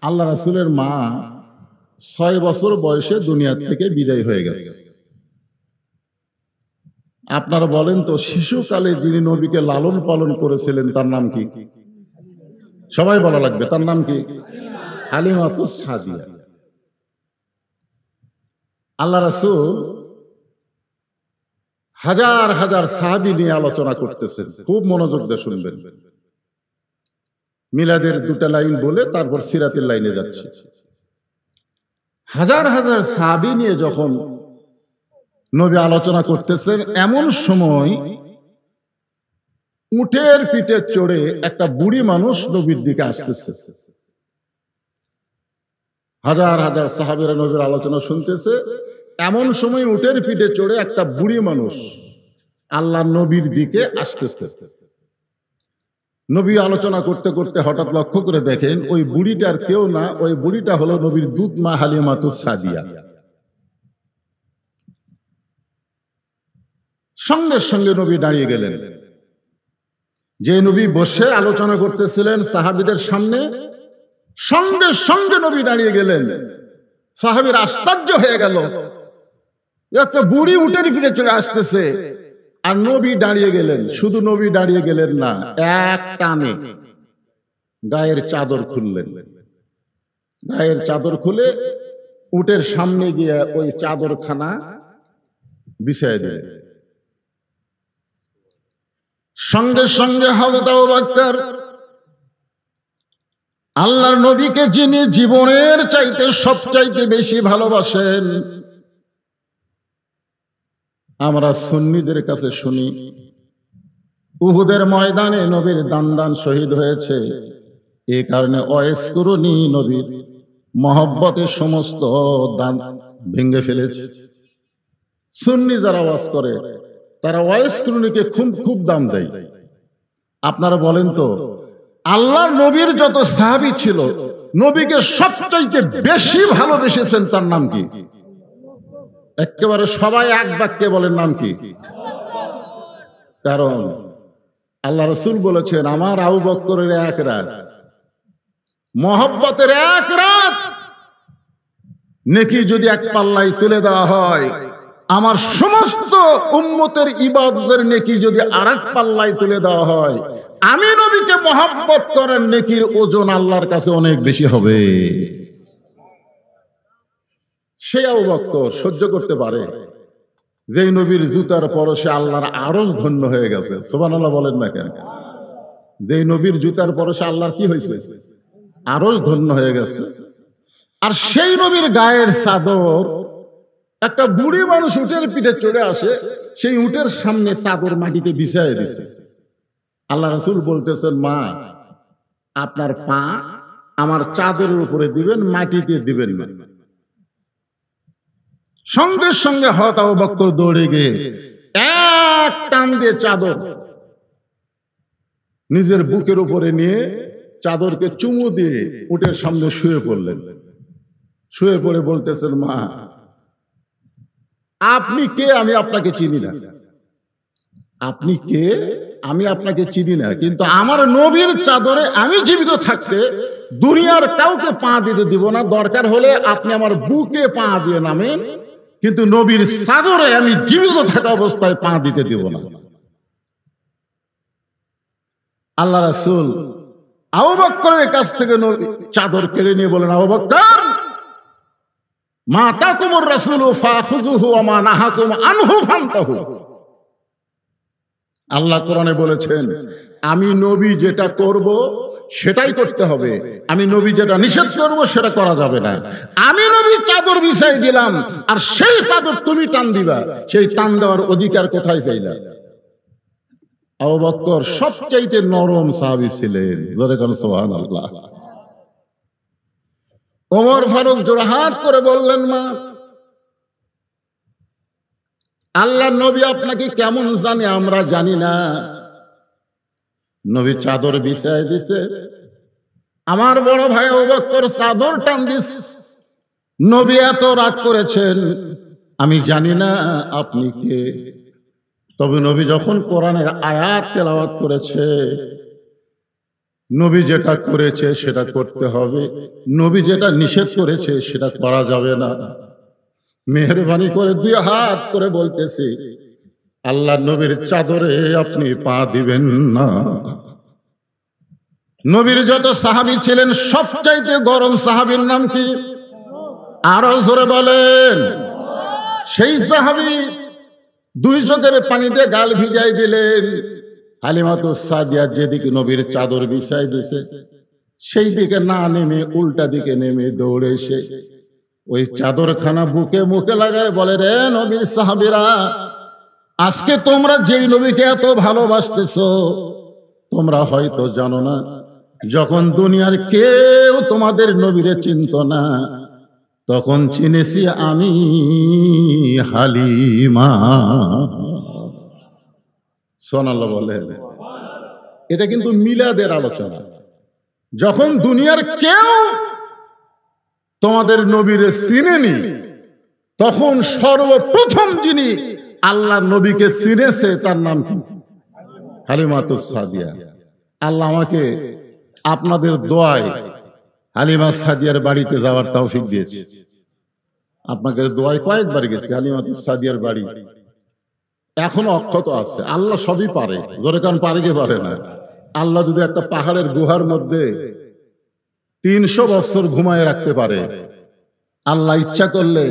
আল্লাহ রাসূলের মা 6 বছর বয়সে দুনিয়া থেকে বিদায় হয়ে গেছে। আপনারা বলেন তো, শিশুকালে যিনি নবীকে লালন পালন করেছিলেন তার নাম কি? সবাই বলা লাগবে, তার নাম কি? হালিমাতুস সাদিয়া। আল্লাহ রাসূল হাজার হাজার সাহাবী নিয়ে আলোচনা করতেছেন, খুব মনোযোগ দিয়ে শুনবেন। মিলাদের 2টা লাইন বলে তারপর সিরাতের লাইনে যাচ্ছে। হাজার হাজার সাহাবী নিয়ে যখন নবী আলোচনা করতেছেন, এমন সময় উটের পিঠে চড়ে একটা বুড়ি মানুষ নবীর দিকে আসতেছে। হাজার হাজার সাহাবীরা নবীর আলোচনা শুনতেছে, এমন সময় উটের পিঠে চড়ে একটা বুড়ি মানুষ আল্লাহর নবীর দিকে আসতেছে। নবী আলোচনা করতে করতে হঠাৎ লক্ষ্য করে দেখেন ওই বুড়িটার কেউ না, ওই বুড়িটা হলো নবীর দুধ মা হালিমাতুস সাদিয়া। সঙ্গে সঙ্গে নবী দাঁড়িয়ে গেলেন। যে নবী বসে আলোচনা করতেছিলেন সাহাবীদের সামনে, সঙ্গে সঙ্গে নবী দাঁড়িয়ে গেলেন। সাহাবীরা আশ্চর্য হয়ে গেল, একটা বুড়ি উটের পিঠে চলে আসতেছে আর নবী দাঁড়িয়ে গেলেন। শুধু নবী দাঁড়িয়ে গেলেন না, এক টানে গায়ের চাদর খুললেন। গায়ের চাদর খুলে উটের সামনে গিয়ে ওই চাদরখানা বিছিয়ে দিলেন। সঙ্গে সঙ্গে হযরত আবু বকর, আল্লাহর নবীকে যিনি জীবনের চাইতে সবচাইতে বেশি ভালোবাসেন, আমরা সুন্নিদের কাছে শুনি উহুদের ময়দানে নবীর দান শহীদ হয়েছে, এই কারণে ওয়াইসকুরুনি নবীর মহব্বতে সমস্ত দান ভেঙে ফেলেছে। সুন্নি যারা ওয়াজ করে তারা ওয়াইসকুরুনিকে খুব দাম দেয়। আপনারা বলেন তো, আল্লাহর নবীর যত সাহাবী ছিল, নবীকে সবচাইতে বেশি ভালোবেসেছেন তার নাম কি? একেবারে সবাই এক বাক্যে বলেন, নাম কি? কারণ আল্লাহ রাসূল বলেছেন, আমার আবু বকরের এক রাত, মহব্বতের এক রাত নেকি যদি এক পাল্লায় তুলে দেওয়া হয়, আমার সমস্ত উম্মতের ইবাদতের নেকি যদি আরেক পাল্লায় তুলে দেওয়া হয়, আমি নবীকে মহব্বত করার নেকির ওজন আল্লাহর কাছে অনেক বেশি হবে। সে আবু বকর সহ্য করতে পারে যে নবীর জুতার পরশে আল্লাহর আরশ ধন্য হয়ে গেছে। সুবহানাল্লাহ বলেন না কেন? যে নবীর জুতার পরশে আল্লাহর কি হয়েছে? আরশ ধন্য হয়ে গেছে। আর সেই নবীর গায়ের চাদর একটা বুড়ি মানুষ উটের পিঠে চড়ে আসে, সেই উটের সামনে চাদর মাটিতে বিছায় দিছে। আল্লাহ রাসূল বলতেছেন, মা আপনার পা আমার চাদরের উপরে দিবেন, মাটিতে দিবেন না। সঙ্গে সঙ্গে হযরত আবু বকর দৌড়ে গিয়ে এক টান দিয়ে চাদর নিজের বুকের উপরে নিয়ে চাদরকে চুমু দিয়ে উটের সামনে শুয়ে পড়লেন। শুয়ে পড়ে বলতেছেন, মা আপনি কে? আমি আপনাকে চিনি না। আপনি কে? আমি আপনাকে চিনি না, কিন্তু আমার নবীর চাদরে আমি জীবিত থাকতে দুনিয়ার কাউকে পা দিতে দিব না। দরকার হলে আপনি আমার বুকে পা দিয়ে নামেন, কিন্তু নবীর চাদরে আমি জীবিত থাকা অবস্থায় পা দিতে দিব না। আল্লাহ রাসূল আবু বকরের কাছ থেকে চাদর কেড়ে নিয়ে বলেন, আবু বকর, মা আতাকুমুর রাসূলু ফাখুযুহু ওয়া মা নাহাকুম আনহু ফান্তাহু। আল্লাহ কোরআনে বলেছেন, আমি নবী যেটা করব সেটাই করতে হবে, আমি নবী যেটা নিষেধ করব সেটা করা যাবে না। আমি নবী চাদর বিছাই দিলাম, আর সেই চাদর তুমি টান দিবা, সেই টান দেওয়ার অধিকার কোথায় পাইলা? আবু বকর সবচাইতে নরম সাহাবী ছিলেন। জোরে বলেন সুবহানাল্লাহ। ওমর ফারুক জোড়হাত করে বললেন, মা আল্লাহর নবী আপনাকে কেমন জানে আমরা জানি না। নবী চাদর বিছায় দিছে, আমার বড় ভাই আবু বকর চাদর টান দিস। নবী এত রাগ করেছেন, আমি জানি না আপনি কে। তবে নবী যখন কোরআনের আয়াত তেলাওয়াত করেছে, নবী যেটা করেছে সেটা করতে হবে, নবী যেটা নিষেধ করেছে সেটা করা যাবে না। মেহেরবানি করে দুই হাত করে বলতেছি, আল্লাহ নবীর চাদরে আপনি পা দিবেন না। নবীর যত সাহাবী ছিলেন সবচাইতে গরম সাহাবীর নাম কি? আরো জোরে বলেন। সেই সাহাবী দুই চোখের পানি দিয়ে গাল ভিজাই দিলেন। হালিমাতুস সাদিয়া যেদিকে নবীর চাদর বিছাই দিয়েছে সেই দিকে না নেমে উল্টা দিকে নেমে দৌড়ে এসে ওই চাদরখানা বুকে মুখে লাগায় বলে, রে নবীর সাহাবীরা, আজকে তোমরা যেই নবীকে এত ভালোবাসতেছো তোমরা হয়তো জানো না, যখন দুনিয়ার কেউ তোমাদের নবীরে চিনত না তখন চিনেছি আমি হালিমা। সুবহানাল্লাহ বলেন। এটা কিন্তু মিলাদের আলোচনা। যখন দুনিয়ার কেউ তোমাদের নবীরে চিনেনি তখন সর্বপ্রথম যিনি আল্লাহ নবীকে চিনেছে তার নাম কি? হালিমাতুস সাদিয়া। আল্লাহ আমাকে আপনাদের দোয়ায় হালিমা সাদিয়ার বাড়িতে যাওয়ার তৌফিক দিয়েছে। আপনাদের দোয়ায় কয়েকবার গেছি হালিমাতুস সাদিয়ার বাড়ি, এখনো অক্ষত আছে। আল্লাহ সবই পারে, জোরে কান পারে কে পারে না? আল্লাহ যদি একটা পাহাড়ের গুহার মধ্যে 300 বছর ঘুমায় রাখতে পারে, আল্লাহ ইচ্ছা করলে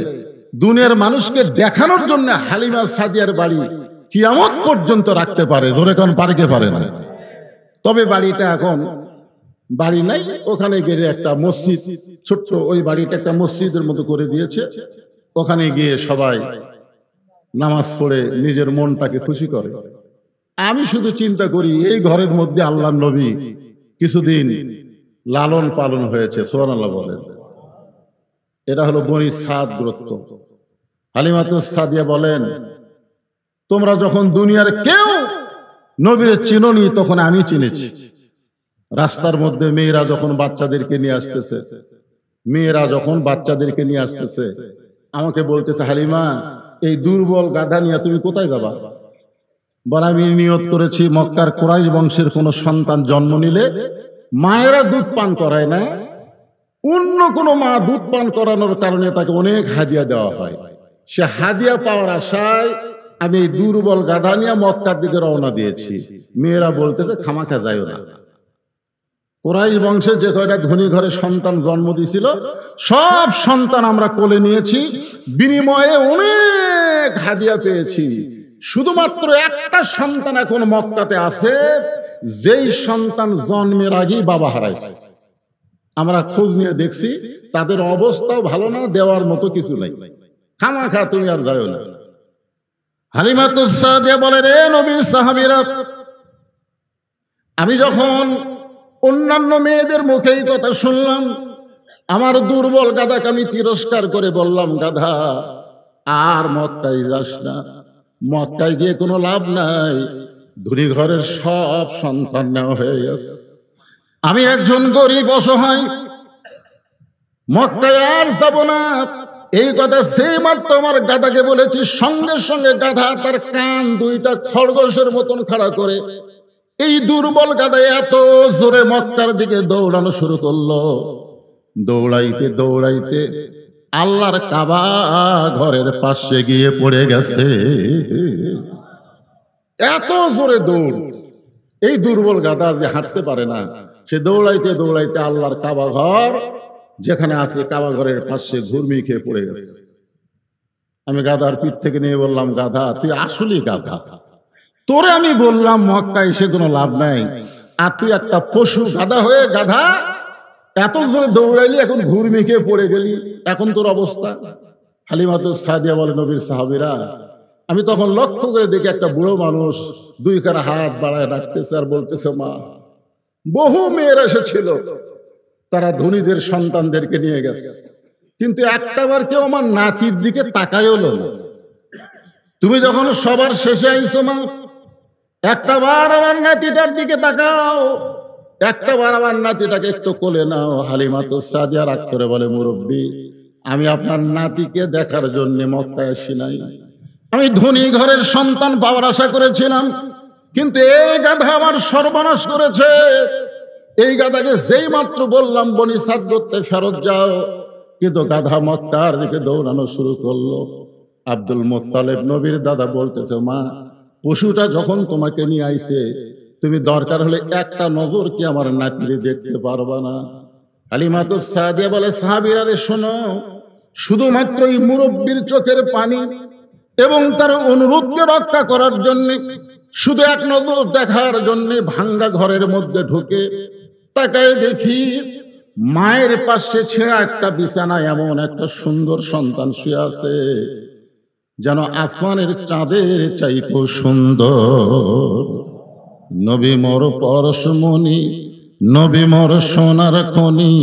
দুনিয়ার মানুষকে দেখানোর জন্য হালিমা সাদিয়ার বাড়ি কিয়ামত পর্যন্ত রাখতে পারে, জোরে কান পারে কে পারে না? তবে বাড়িটা এখন বাড়ি নাই, ওখানে গিয়ে একটা মসজিদ, ছোট্ট ওই বাড়িটা একটা মসজিদের মতো করে দিয়েছে। ওখানে গিয়ে সবাই নামাজ পড়ে নিজের মনটাকে খুশি করে। আমি শুধু চিন্তা করি এই ঘরের মধ্যে আল্লাহর নবী কিছুদিন লালন পালন হয়েছে। সুবহানাল্লাহ বলেন। এটা হলো বনি সাদ গোত্র। হালিমাতুস সাদিয়া বলেন, তোমরা যখন দুনিয়ার কেউ নবীর চিনোনি তখন আমি চিনেছি। রাস্তার মধ্যে মেয়েরা যখন বাচ্চাদেরকে নিয়ে আসতেছে আমাকে বলতেছে, হালিমা এই দুর্বল গাধা নিয়ে তুমি কোথায় যাবা? বলে, আমি নিয়ত করেছি মক্কার কুরাইশ বংশের কোন সন্তান জন্ম নিলে মায়েরা দুধ পান করায় না, অন্য কোন মা দুধ পান করানোর কারণে তাকে অনেক হাদিয়া দেওয়া হয়। সে হাদিয়া পাওয়ার আশায় আমি এই দুর্বল গাধা নিয়ে মক্কার দিকে রওনা দিয়েছি। মেয়েরা বলতেছে খামাখা যাইও না। কুরাইশ বংশে যে কয়টা ধনী ঘরে সন্তান জন্ম দিয়েছিল সব সন্তান আমরা কোলে নিয়েছি, বিনিময়ে অনেক হাদিয়া পেয়েছি। শুধুমাত্র একটা সন্তান এখন মক্কাতে আছে, যেই সন্তান জন্মের আগেই বাবা হারাইছে। আমরা খোঁজ নিয়ে দেখছি তাদের অবস্থাও ভালো না, দেওয়ার মতো কিছু নাই। খামাখা তুমি আর যাও না। হালিমাতুস সাদিয়া বলে, রে নবীর সাহাবীরা, আমি যখন অন্যান্য মেয়েদের মুখে এই কথা শুনলাম, আমার দুর্বল গাধাকে আমি তিরস্কার করে বললাম, গাধা আর মক্কায় যাস না, মক্কায় গিয়ে কোনো লাভ নাই, ধনী ঘরের সব সন্তান নেওয়া হয়ে গেছে। আমি একজন গরিব অসহায়, মক্কায় আর যাব না। এই কথা সেই মাত্র আমার গাধাকে বলেছি, সঙ্গে সঙ্গে গাধা তার কান দুইটা খরগোশের মতন খাড়া করে এই দুর্বল গাধা এত জোরে মক্কার দিকে দৌড়ানো শুরু করলো। দৌড়াইতে দৌড়াইতে আল্লাহর কাবা ঘরের পাশে গিয়ে পড়ে গেছে। এত জোরে দৌড়, এই দুর্বল গাধা যে হাঁটতে পারে না, সে দৌড়াইতে দৌড়াইতে আল্লাহর কাবা ঘর যেখানে আছে কাবা ঘরের পাশে ঘুরমি খেয়ে পড়ে গেছে। আমি গাধার পিঠ থেকে নিয়ে বললাম, গাধা তুই আসলেই গাধা, তোরে আমি বললাম মক্কা এসে কোনো লাভ নাই, আর তুই একটা পশু গাধা হয়ে গাধা এত জোরে দৌড়াইলি, এখন ঘুরমি খেয়ে পড়ে গেলি, এখন তোর অবস্থা। হালিমাতুস সাদিয়া বলে, নবীর সাহাবীরা, আমি তখন লক্ষ্য করে দেখি একটা বুড়ো মানুষ দুই কারা হাত বাড়ায় ডাকতেছে আর বলতেছে, মা। বহু মেয়েরা এসেছিল, তারা ধনীদের সন্তানদেরকে নিয়ে গেছে, কিন্তু একটাবার কেউ আমার নাতির দিকে তাকায়ও না। তুমি যখন সবার শেষে আইছো মা, একটাবার আমার নাতিটার দিকে তাকাও, একটাবার আমার নাতিটাকে একটু কোলে নাও। হালিমাতুস সাদিয়া রাগ করে বলে, মুরব্বী, আমি আপনার নাতিকে দেখার জন্য মক্কায় আসি নাই, আমি ধনী ঘরের সন্তান পাওয়ার আশা করেছিলাম, কিন্তু এই গাধা আমার সর্বনাশ করেছে। এই গাধাকে যেই মাত্র বললাম বনি সাদ করতে ফেরত যাও, কিন্তু গাধা মক্কার দিকে দৌড়ানো শুরু করলো। আব্দুল মুত্তালিব নবীর দাদা বলতেছে, মা পশুটা যখন তোমাকে নিয়ে আইছে, তুমি দরকার হলে একটা নজর কি আমার নাতিরে দেখতে পারবা না? হালিমাতুস সাদিয়া বলে, সাহাবীরা রে শোনো, শুধুমাত্র এই মুরব্বীর চোখের পানি এবং তার অনুরোধকে রক্ষা করার জন্য, শুধু এক নজর দেখার জন্য ভাঙ্গা ঘরের মধ্যে ঢুকে তাকায় দেখি মায়ের পাশে ছেঁড়া একটা বিছানায় এমন একটা সুন্দর সন্তান শুয়ে আছে, যেন আসমানের চাঁদের চাইতেও সুন্দর। নবী মোর পরশমণি, নবী মোর সোনার খনি,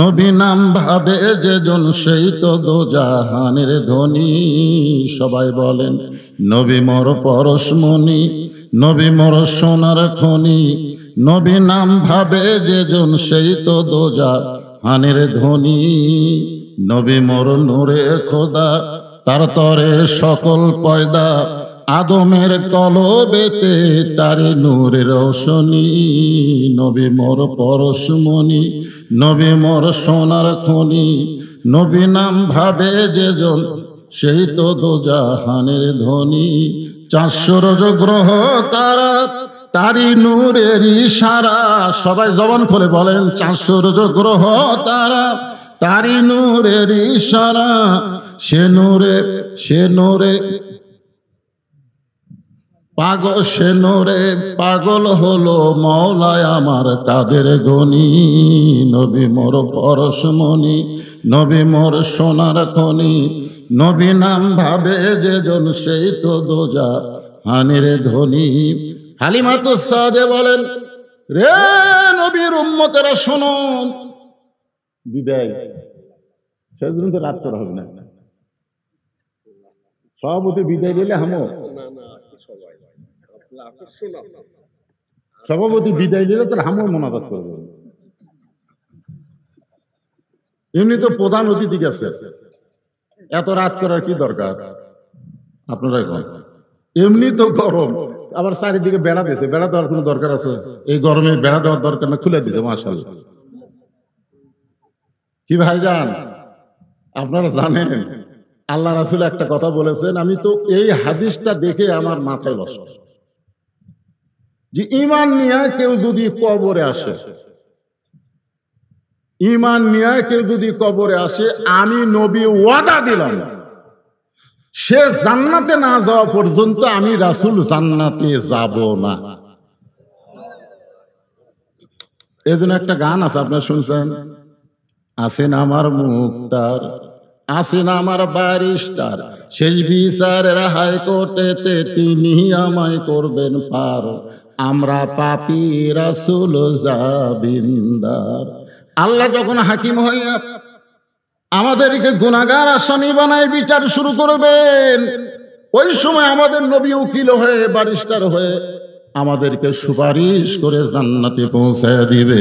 নবী নাম ভাবে যেজন সেই তো দোজাহানের ধনী। সবাই বলেন, নবী মোর পরশমণি, নবী মোর সোনার খনি, নবী নাম ভাবে যেজন সেই তো দোজাহানের ধনী। নবী মোর নূরে খোদা, তার তরে সকল পয়দা, আদমের কলবেতে তারে নূরে রোশনী। নবী মোর পরশমণি, নবী মোর সোনার খনি, নবী নাম ভাবে যেজন সেই তো দোজাহানের ধনী। 400 রোজ গ্রহ তারা, তারি নূরের ইশারা। সবাই জবান খুলে বলেন, 400 রোজ গ্রহ তারা, তারি নূরের ইশারা। সে নূরে, সে নূরে পাগল, সে নূরে পাগল হলো মওলায় আমার কাদের গনি। নবী মোর পরশমণি, নবী মোর সোনার খনি, নবী নাম ভাবে যেজন সেই তো দোজাহানের ধনী। হালিমাতুস সাদিয়া বলেন, রে নবীর উম্মতেরা শোনো, বিদায় সেদিন তো রাত করা হবে না, সভাপতি বিদায় দিলে হামো, সভাপতি বিদায় দিলে তার হামো মোনাজাত করবে। এমনি তো প্রধান অতিথি গেছে, এত রাত করার কি দরকার? আপনারা এমনি তো গরম, আবার চারিদিকে বেড়া দিয়েছে, বেড়া দেওয়ার কোনো দরকার আছে? এই গরমে বেড়া দেওয়ার দরকার না, খুলে দিয়েছে। মাশাআল্লাহ। কি ভাইজান, আপনারা জানেন আল্লাহ রাসূল একটা কথা বলেছেন, আমি তো এই হাদিসটা দেখে আমার মাথায় বসে, যে ঈমান নিয়ে কেউ যদি কবরে আসে, ঈমান নিয়ে কেউ যদি কবরে আসে, আমি নবী ওয়াদা দিলাম, সে জান্নাতে না যাওয়া পর্যন্ত আমি রাসূল জান্নাতে যাব না। এজন্য একটা গান আছে, আপনারা শুনছেন, আসেন আমার মুক্তার, আসেন আমার ব্যারিস্টার, শেষ বিচারের হাইকোর্টেতে তিনি আমায় করবেন পার, আমরা পাপী রাসূল জাবিন্দার। আল্লাহ যখন হাকিম হইয়া আমাদেরকে গুনাহগার আসামি বানায় বিচার শুরু করবেন, ওই সময় আমাদের নবী উকিল হয়ে, ব্যারিস্টার হয়ে আমাদেরকে সুপারিশ করে জান্নাতে পৌঁছায় দিবে।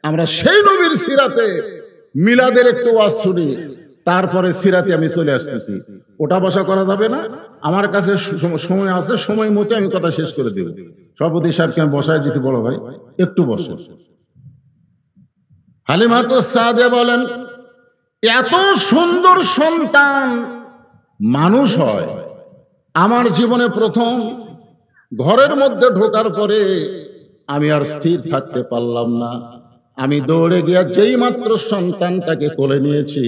আমরা সেই নবীর সিরাতে মিলাদের একটু ওয়াজ শুনি, তারপরে সিরাতে আমি চলে আসতেছি। ওটা বসা করা যাবে না, আমার কাছে সময় আছে, সময় মতো আমি কথা শেষ করে দেব। সভাপতি সাহেবকে আমি বসায় দিছি, বড় ভাই একটু বসে। হালিমাতুস সাদিয়া বলেন, এত সুন্দর সন্তান মানুষ হয়। আমার জীবনে প্রথম ঘরের মধ্যে ঢোকার পরে আমি আর স্থির থাকতে পারলাম না, আমি দৌড়ে গিয়া যেই মাত্র সন্তানটাকে কোলে নিয়েছি,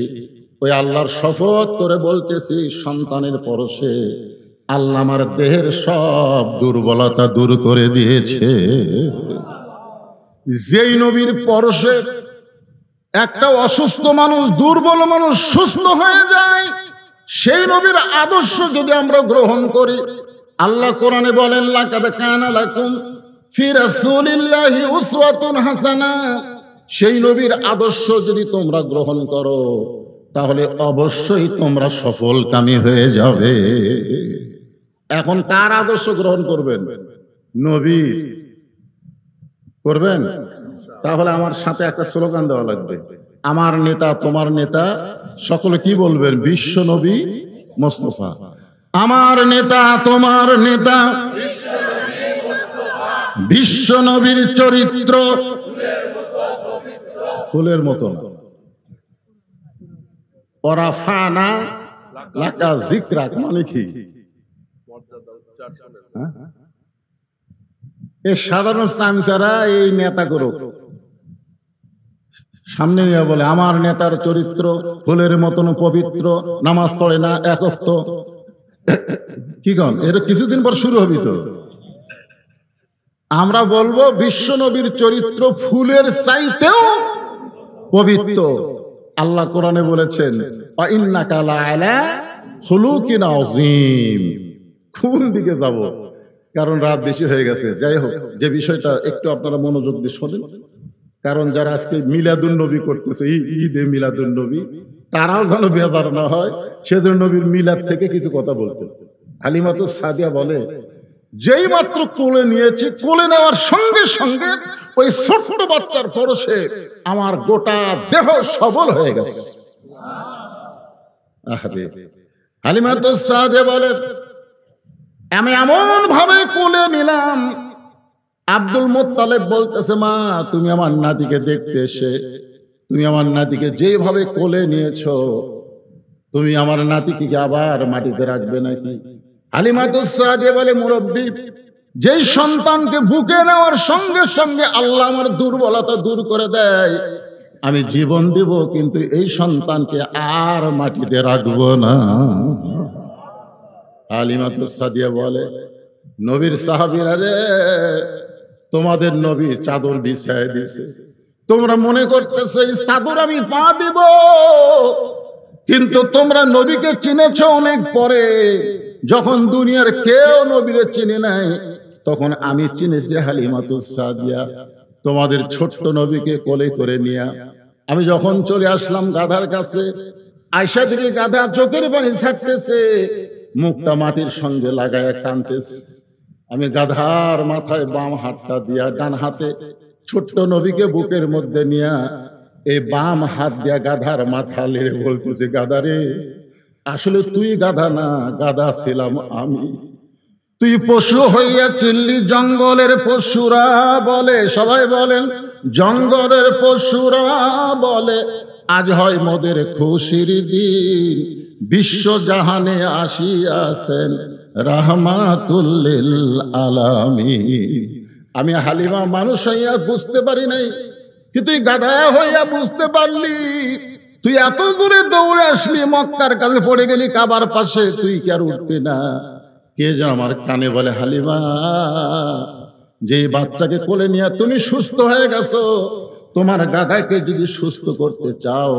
ওই আল্লাহর শপথ করে বলতেছি, সন্তানের পরশে আল্লাহ আমার দেহের সব দুর্বলতা দূর করে দিয়েছে। যেই নবীর পরশে একটা অসুস্থ মানুষ, দুর্বল মানুষ সুস্থ হয়ে যায়, সেই নবীর আদর্শ যদি আমরা গ্রহণ করি, আল্লাহ কোরআনে বলেন, লাকাদ কানা লাকুম ফি রাসূলিল্লাহি উসওয়াতুন হাসানা। সেই নবীর আদর্শ যদি তোমরা গ্রহণ করো, তাহলে অবশ্যই তোমরা সফলকামী হয়ে যাবে। এখন কার আদর্শ গ্রহণ করবেন? নবী করবেন? তাহলে আমার সাথে একটা স্লোগান দেওয়া লাগবে, আমার নেতা তোমার নেতা, সকলে কি বলবেন? বিশ্ব নবী মুস্তাফা। আমার নেতা তোমার নেতা, বিশ্ব নবীর চরিত্র ফুলের মতো। ওরাফানা লাকা যিকরাক মানে কি? এই সাধারণ চামচারা এই নেতা করো সামনে নিয়ে বলে আমার নেতার চরিত্র ফুলের মতন পবিত্র, নামাজ পড়ে না, একত্ব। কি কন, এর কিছুদিন পর শুরু হবি তো। আমরা বলবো বিশ্ব নবীর চরিত্র ফুলের চাইতেও পবিত্র। আল্লাহ কোরআনে বলেছেন ইন্নাকা লাআলা খুলুকিন আযীম। কোন দিকে যাব, কারণ রাত বেশি হয়ে গেছে। যাই হোক, যে বিষয়টা একটু আপনারা মনোযোগ দিয়ে শোনেন, কারণ যারা আজকে মিলাদুন নবী করতেছে, ঈদে মিলাদুন নবী, তারাও যেন বেজার না হয়, সেজন্য নবীর মিলাদ থেকে কিছু কথা বলতে। হালিমাতুস সাদিয়া বলে, যেই মাত্র কোলে নিয়েছি, কোলে নেওয়ার সঙ্গে সঙ্গে ওই ছোট্ট বাচ্চার পরশে আমার গোটা দেহ সবল হয়ে গেছে। হালিমাতুস সাদিয়া বলে, আমি এমন ভাবে কোলে নিলাম, আব্দুল মুত্তালিব বলতেছে, মা তুমি আমার নাতিকে দেখতে এসে তুমি আমার নাতিকে যেভাবে কোলে নিয়েছো, তুমি আমার নাতিকে আবার মাটিতে রাখবে নাকি? হালিমাতুস সাদিয়া বলে, মুরব্বী, যেই সন্তানকে বুকে নেওয়ার সঙ্গে সঙ্গে আল্লাহ আমার দুর্বলতা দূর করে দেয়, আমি জীবন দিব, কিন্তু এই সন্তানকে আর মাটিতে রাখবো না। হালিমাতুস সাদিয়া বলে, নবীর সাহাবীরা রে, তোমাদের নবী চাদর বিছায় দিয়েছে, তোমরা মনে করতেছো এই চাদর আমি পা দিব, কিন্তু তোমরা নবীকে চিনেছ অনেক পরে। যখন দুনিয়ার কেউ নবীরে চিনে নাই, তখন আমি চিনেছি হালিমাতুস সাদিয়া। তোমাদের ছোট্ট নবীকে কোলে করে নিয়ে আমি যখন চলে আসলাম গাধার কাছে, আয়সা থেকে গাধা চোখের পানি ছাড়তেছে, মুখটা মাটির সঙ্গে লাগায় কাঁদতেছে। আমি গাধার মাথায় বাম হাতটা দিয়া ডান হাতে ছোট্ট নবীকে বুকের মধ্যে নিয়া এই বাম হাত দিয়া গাধার মাথা লেড়ে বলতেছে, গাধা রে, আসলে তুই গাধা না, গাধা ছিলাম আমি। তুই পশু হইয়া চিল্লি, জঙ্গলের পশুরা বলে, সবাই বলেন জঙ্গলের পশুরা বলে, আজ হয় মোদের খুশির দিন, বিশ্ব জাহানে আসিয়াছেন রাহমাতুল লিল আলামিন। আমি হালিমা মানুষ হইয়া বুঝতে পারি নাই, কিন্তু তুই গাধা হইয়া বুঝতে পারলি। তুই এত দূরে দৌড়ে আসলি, মক্কার কাছে পড়ে গেলি কাবার পাশে, তুই কি আর উঠবি না? কে যেন আমার কানে বলে, হালিমা, যে বাচ্চাকে কোলে নিয়ে তুমি সুস্থ হয়ে গেছো, তোমার গাধাকে যদি সুস্থ করতে চাও,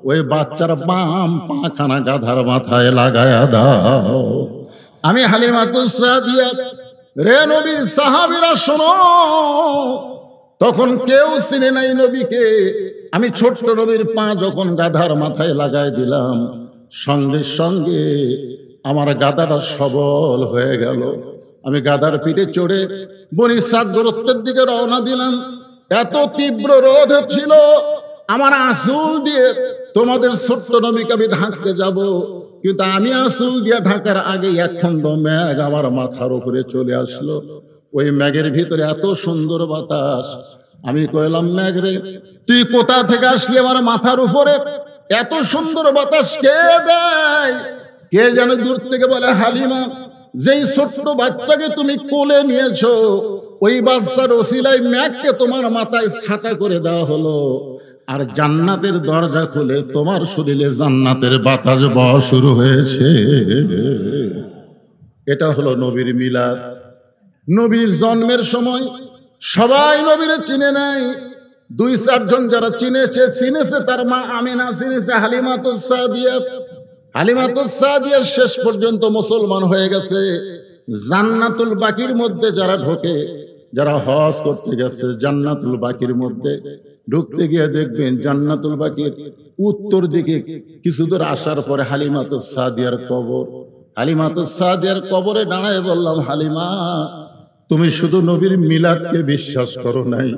ওই বাচ্চার বাম পাখানা গাধার মাথায় লাগায়া দাও। আমি হালিমাতুস সাদিয়া, রে নবীর সাহাবীরা শোনো, তখন কেউ চিনে নাই নবীকে। আমি ছোট্ট নবীর পা যখন গাধার মাথায় লাগাই দিলাম, সঙ্গে সঙ্গে আমার গাধাটা সবল হয়ে গেল। আমি গাধার পিঠে চড়ে বনি সাদ গোত্রের দিকে রওনা দিলাম। এত তীব্র রোদ হচ্ছিল, আমার আঁচল দিয়ে তোমাদের ছোট্ট নবীকে আমি ঢাকতে যাব, কিন্তু আমি আঁচল দিয়ে ঢাকার আগে একখণ্ড মেঘ আমার মাথার উপরে চলে আসলো। ওই মেঘের ভিতরে এত সুন্দর বাতাস। আমি কইলাম, মেঘ রে, তুই কোথা থেকে আসলি আমার মাথার উপরে? এত সুন্দর বাতাস কে দেয়? কে যেন দূর থেকে বলে, হালিমা, যেই ছোট্ট বাচ্চাকে তুমি কোলে নিয়েছো, ওই বাচ্চার ওসিলায় মেঘকে তোমার মাথায় ছাতা করে দেওয়া হলো, আর জান্নাতের দরজা খুলে তোমার শরীরে জান্নাতের বাতাস বওয়া শুরু হয়েছে। এটা হলো নবীর মিলাদ। নবীর জন্মের সময় সবাই নবীরে চিনে নাই। 2-4 জন যারা চিনেছে তার মা আমিনা, চিনেছে হালিমাতুস সাদিয়া। হালিমাতুস সাদিয়া শেষ পর্যন্ত মুসলমান হয়ে গেছে। জান্নাতুল বাকির মধ্যে যারা ঢোকে, যারা হজ করতে গেছে, জান্নাতুল বাকির মধ্যে ঢুকতে গিয়ে দেখবেন জান্নাতুল বাকির উত্তর দিকে কিছু দূর আসার পরে হালিমাতুস সাদিয়ার কবর। হালিমাতুস সাদিয়ার কবরে দাঁড়ায় বললাম, হালিমা, তুমি শুধু নবীর মিলাদকে বিশ্বাস করো নাই,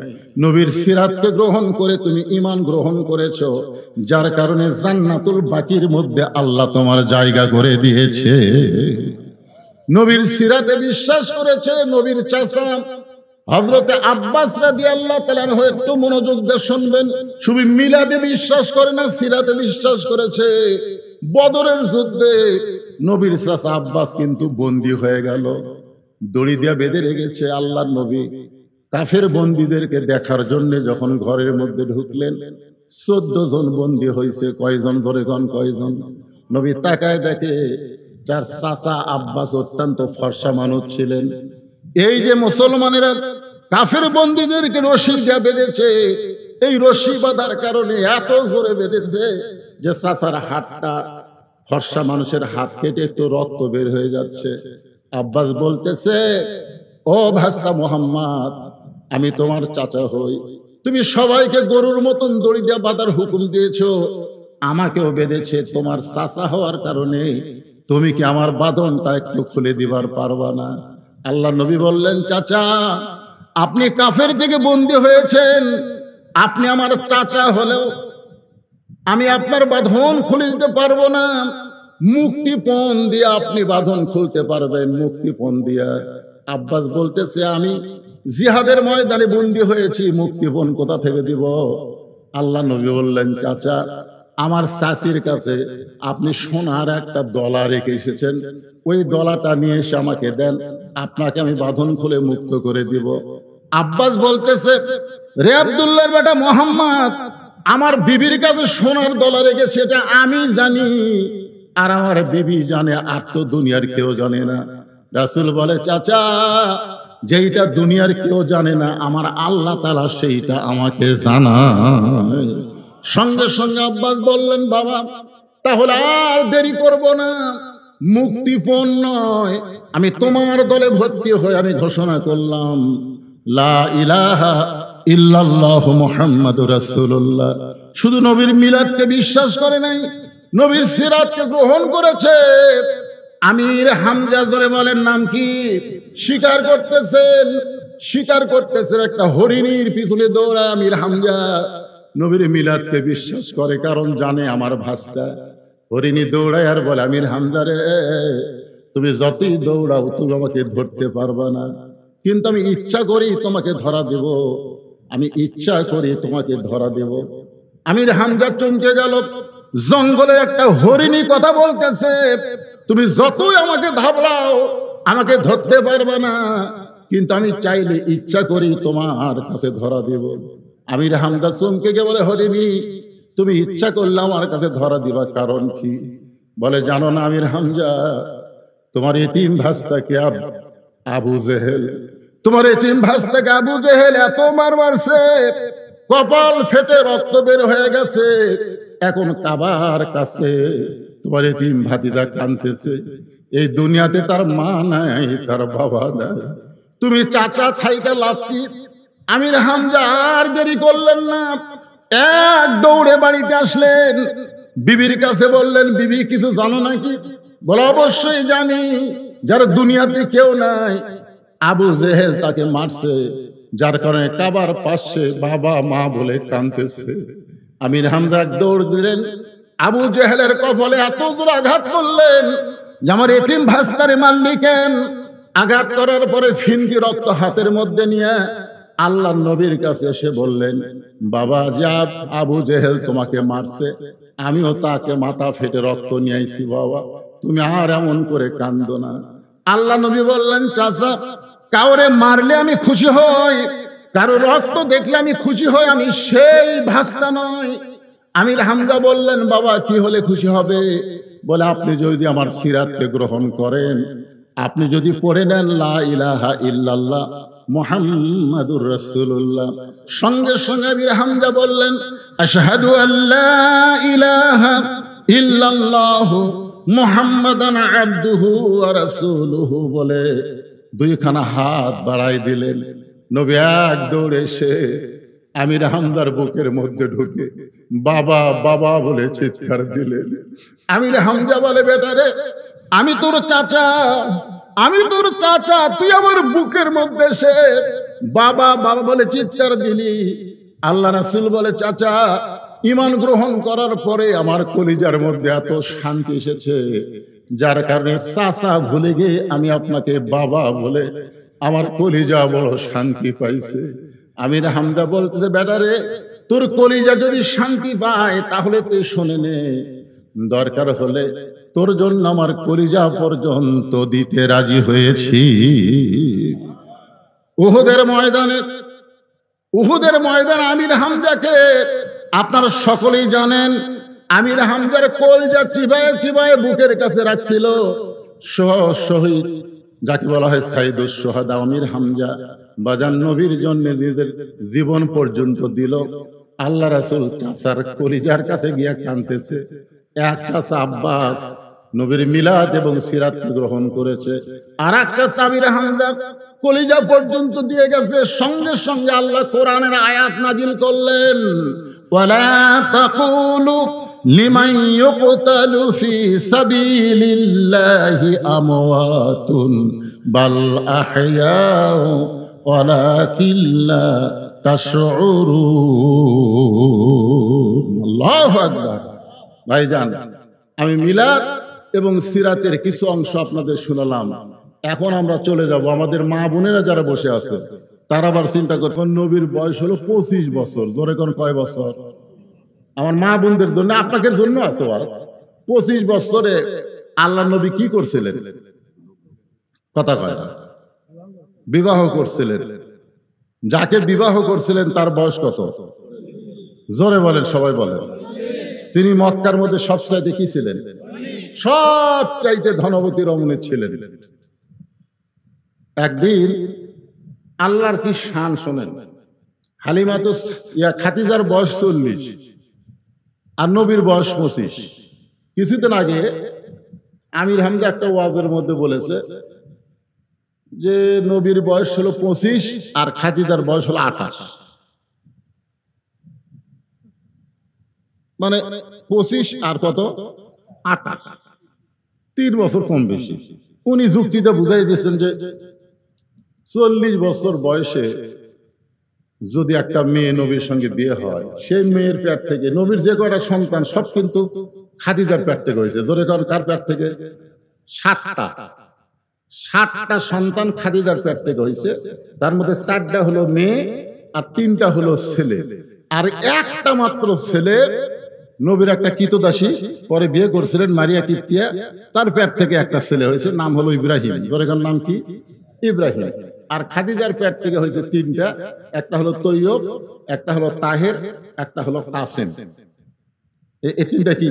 নবীর সিরাতকে গ্রহণ করে তুমি ঈমান গ্রহণ করেছো, যার কারণে জান্নাতুল বাকির মধ্যে আল্লাহ তোমার জায়গা করে দিয়েছে। নবীর সিরাতে বিশ্বাস করেছে। নবীর চাচা হযরতে আব্বাস রাদিয়াল্লাহু তাআলা আনহু একটু মনোযোগ দিয়ে শুনবেন। শুধু মিলাদে বিশ্বাস করে না, সিরাতে বিশ্বাস করেছে। বদরের যুদ্ধে নবীর চাচা আব্বাস কিন্তু বন্দী হয়ে গেল, দড়ি দিয়ে বেঁধে রেখেছে। আল্লাহর নবী কাফের বন্দীদেরকে দেখার জন্য যখন ঘরের মধ্যে ঢুকলেন, 14 জন বন্দী হয়েছে। কয়জন ধরে গণ কয়জন? নবী তাকায় দেখে যার চাচা আব্বাস অত্যন্ত ফর্সা মানুষ ছিলেন। এই যে মুসলমানেরা কাফের বন্দীদেরকে রশি দিয়ে বেঁধেছে, এই রশি বাঁধার কারণে এত জোরে বেঁধেছে যে চাচার হাতটা, ফর্সা মানুষের হাত কেটে একটু রক্ত বের হয়ে যাচ্ছে। আব্বাস বলতেছে, ও ভাস্তা মোহাম্মদ, আমি তোমার চাচা হই। তুমি সবাইকে গরুর মতন দড়ি দিয়ে বাঁধার হুকুম দিয়েছো, আমাকেও বেঁধেছে তোমার চাচা হওয়ার কারণে। তুমি কি আমার বাঁধনটা একটু খুলে দিবার পারবা না? আল্লাহ নবী বললেন, চাচা, আপনি কাফের থেকে বন্দী হয়েছেন, আপনি আমার চাচা হলেও আমি আপনার বাঁধন খুলে দিতে পারবো না। মুক্তিপণ দিয়ে আপনি বাঁধন খুলতে পারবেন, মুক্তিপণ দিয়া। আব্বাস বলতেছে, আমি জিহাদের ময়দানে বন্দী হয়েছি, মুক্তিপণ কোথা থেকে দিব? আল্লাহ নবী বললেন, চাচা, আমার চাচির কাছে আপনি সোনার একটা দলা রেখে এসেছেন, ওই দলাটা নিয়ে এসে আমাকে দেন, আপনাকে আমি বাঁধন খুলে মুক্ত করে দিব। আব্বাস বলতেছে, রে আব্দুল্লাহর বেটা মোহাম্মদ, আমার বিবির কাছে সোনার দলা রেখেছে, এটা আমি জানি, আর আমার বিবি জানে, আর তো দুনিয়ার কেউ জানে না। রাসূল বলে, চাচা, যেইটা দুনিয়ার কেউ জানে না, আমার আল্লাহ তাআলা সেইটা আমাকে জানায়। সঙ্গে সঙ্গে আব্বাস বললেন, বাবা, তাহলে আর দেরি করব না, মুক্তিপণ নয়, আমি তোমার দলে ভর্তি হয়ে আমি ঘোষণা করলাম, লা ইলাহা ইল্লাল্লাহু মুহাম্মাদুর রাসূলুল্লাহ। শুধু নবীর মিলাদকে বিশ্বাস করে নাই, নবীর সিরাতকে গ্রহণ করেছে। আমির হামজা, ধরে বলেন নাম কি? স্বীকার করতেছেন একটা হরিণীর পিছনে দৌড়ায় আমির হামজা নবীর মিলাদকে বিশ্বাস করে, কারণ জানে আমার ভাস্তা। হরিণী দৌড়ায় আর বলে, আমির হামজা রে, তুমি যতই দৌড়াও তুমি আমাকে ধরতে পারবা না, কিন্তু আমি ইচ্ছা করি তোমাকে ধরা দেব, আমি ইচ্ছা করি তোমাকে ধরা দেব। আমির হামজা চমকে গেল। জঙ্গলে একটা হরিণী কথা বলতেছে, তুমি যতই আমাকে ধাবলাও আমাকে ধরতে পারবে না, কিন্তু আমি চাইলে ইচ্ছা করি তোমার কাছে ধরা দেব। আমির হামজা চমকে গিয়ে বলে, হরিণী, তুমি ইচ্ছা করলে আমার কাছে ধরা দিবা, কারণ কি? বলে, জানো না আমির হামজা, তোমার এতিম ভাস্তাকে আবু জেহেল, তোমার এতিম ভাস্তাকে আবু জেহেল এত মার মারছে, কপাল ফেটে রক্ত বের হয়ে গেছে, এখন কাবার কাছে তোমার এতিম ভাতিজা কাঁদতেছে। এই দুনিয়াতে তার মা নাই, তার বাবা নাই, তুমি চাচা থাইকা লাভ কি? আমির হামজা আর দেরি করলেন না, এক দৌড়ে বাড়িতে আসলেন, বিবির কাছে বললেন, বিবি, কিছু জানো নাকি? বলে, অবশ্যই জানি, যার দুনিয়াতে কেউ নাই, আবু জেহেল তাকে মারছে, যার কারণে কাবার পাশে বাবা মা বলে কাঁদতেছে। আমির হামজা দৌড় দিলেন, আবু জেহেলের কপালে এত জোর আঘাত করলেন যে আমার এতিম ভাস্তারে মারলি কেন? আঘাত করার পরে ফিনকি রক্ত হাতের মধ্যে নিয়ে আল্লাহ নবীর কাছে এসে বললেন, বাবা, যা আবু জেহেল তোমাকে মারছে, আমিও তাকে মাথা ফেটে রক্ত নিয়ে আইছি, বাবা তুমি আর এমন করে কান্দো না। আল্লাহ নবী বললেন, চাচা, কাউরে মারলে আমি খুশি হই, কারো রক্ত দেখলে আমি খুশি হই, আমি সেই ভাস্তা নয়। আমির হামজা বললেন, বাবা, কি হলে খুশি হবে? বলে, আপনি যদি আমার সিরাতকে গ্রহণ করেন, আপনি যদি পড়ে নেন লা ইলাহা ইল্লাল্লাহ মুহাম্মাদুর রাসূলুল্লাহ। সঙ্গে সঙ্গে আমির হামজা বললেন, আশহাদু আল্লা ইলাহা ইল্লাল্লাহ মুহাম্মাদান আবদুহু ওয়া রাসূলুহু বলে দুইখানা হাত বাড়াই দিলেন। নবী এক দৌড়ে এসে আমির হামজার বুকের মধ্যে ঢুকে বাবা বাবা বলে চিৎকার দিলেন। আমির হামজা বলে, বেটারে, আমি তোর চাচা, তুই আমার বুকের মধ্যে এসে বাবা বাবা বলে চিৎকার দিলি। আল্লাহ রাসূল বলে, চাচা, ঈমান গ্রহণ করার পরে আমার কলিজার মধ্যে এত শান্তি এসেছে, যার কারণে চাচা ভুলে গিয়ে আমি আপনাকে বাবা বলে আমার কলিজা বড় শান্তি পাইছে। আমির হামজা বলতেছে, বেটা রে, তোর কলিজা যদি শান্তি পায় তাহলে তুই শোনে নে, দরকার হলে তোর জন্য আমার কলিজা পর্যন্ত দিতে রাজি হয়েছি। উহুদের ময়দান আমির হামজাকে আপনারা সকলেই জানেন। আমির হামজার কলিজা চিবায়ে চিবায়ে বুকের কাছে রাখছিল শহীদ, যাকে বলা হয় সাইদুস সোহাদা আমির হামজা। বাজান নবীর জন্য নিজের জীবন পর্যন্ত দিল। আল্লাহ রাসূল চাচার কলিজার কাছে গিয়া কাঁদতেছে। এক চাচা আব্বাস নবীর মিলাদ এবং সিরাত গ্রহণ করেছে, আর এক চাচা আমির হামজা কলিজা পর্যন্ত দিয়ে গেছে। সঙ্গে সঙ্গে আল্লাহ কোরআনের আয়াত নাজিল করলেন, ওয়ালা তাকুলু লিমান ইউকতালু ফি সাবিলিল্লাহি আমওয়াতুন বাল আহইয়াউ ওয়ালাকিন লা তাশউরুন। আল্লাহু আকবার। ভাইজান, আমি মিলাদ এবং সিরাতের কিছু অংশ আপনাদের শুনালাম। এখন আমরা চলে যাব, আমাদের মা বোনেরা যারা বসে আছে তারা আবার চিন্তা করবেন, নবীর বয়স হলো 25 বছর। ধরে কোন কয় বছর? আমার মা বোনদের জন্য, আপনাদের জন্য আছে। 25 বছরে আল্লাহ নবী কি করছিলেন? কথা কয় না। বিবাহ করছিলেন। যাকে বিবাহ করছিলেন তার বয়স কত? জোরে বলেন, সবাই বলেন। তিনি মক্কার মধ্যে সবচাইতে কি ছিলেন? সবচাইতে ধনবতী রমণী ছিলেন। একদিন আল্লাহর কি শান শোনেন। হালিমা তো খাদিজার বয়স 40 আর নবীর বয়স 25। কিছুদিন আগে আমির হামজা একটা ওয়াজের মধ্যে বলেছে যে নবীর বয়স হলো 25 আর খাদিজার বয়স হলো 28। মানে 25 আর কত? 28, 3 বছর কম বেশি। উনি যুক্তিটা বুঝাই দিয়েছেন যে 40 বছর বয়সে যদি একটা মেয়ে নবীর সঙ্গে বিয়ে হয়, সেই মেয়ের পেট থেকে নবীর যে কটা সন্তান সব কিন্তু খাদিজার পেট থেকে হয়েছে। ধরে কার পেট থেকে? 7টা সন্তান খাদিজার পেট থেকে হয়েছে। তার মধ্যে 4টা হলো মেয়ে আর 3টা হলো ছেলে। আর একটা মাত্র ছেলে নবীর একটা কৃতদাসী পরে বিয়ে করছিলেন, মারিয়া কিপ্তিয়া। তার পেট থেকে একটা ছেলে হয়েছে, নাম হলো ইব্রাহিম। ধরে কার নাম কি? ইব্রাহিম। আর খাদিজার পেট থেকে হয়েছে 3টা, একটা হলো তৈয়ব, একটা হলো তাহের, একটা হলো কাসেম। এই 3টা কি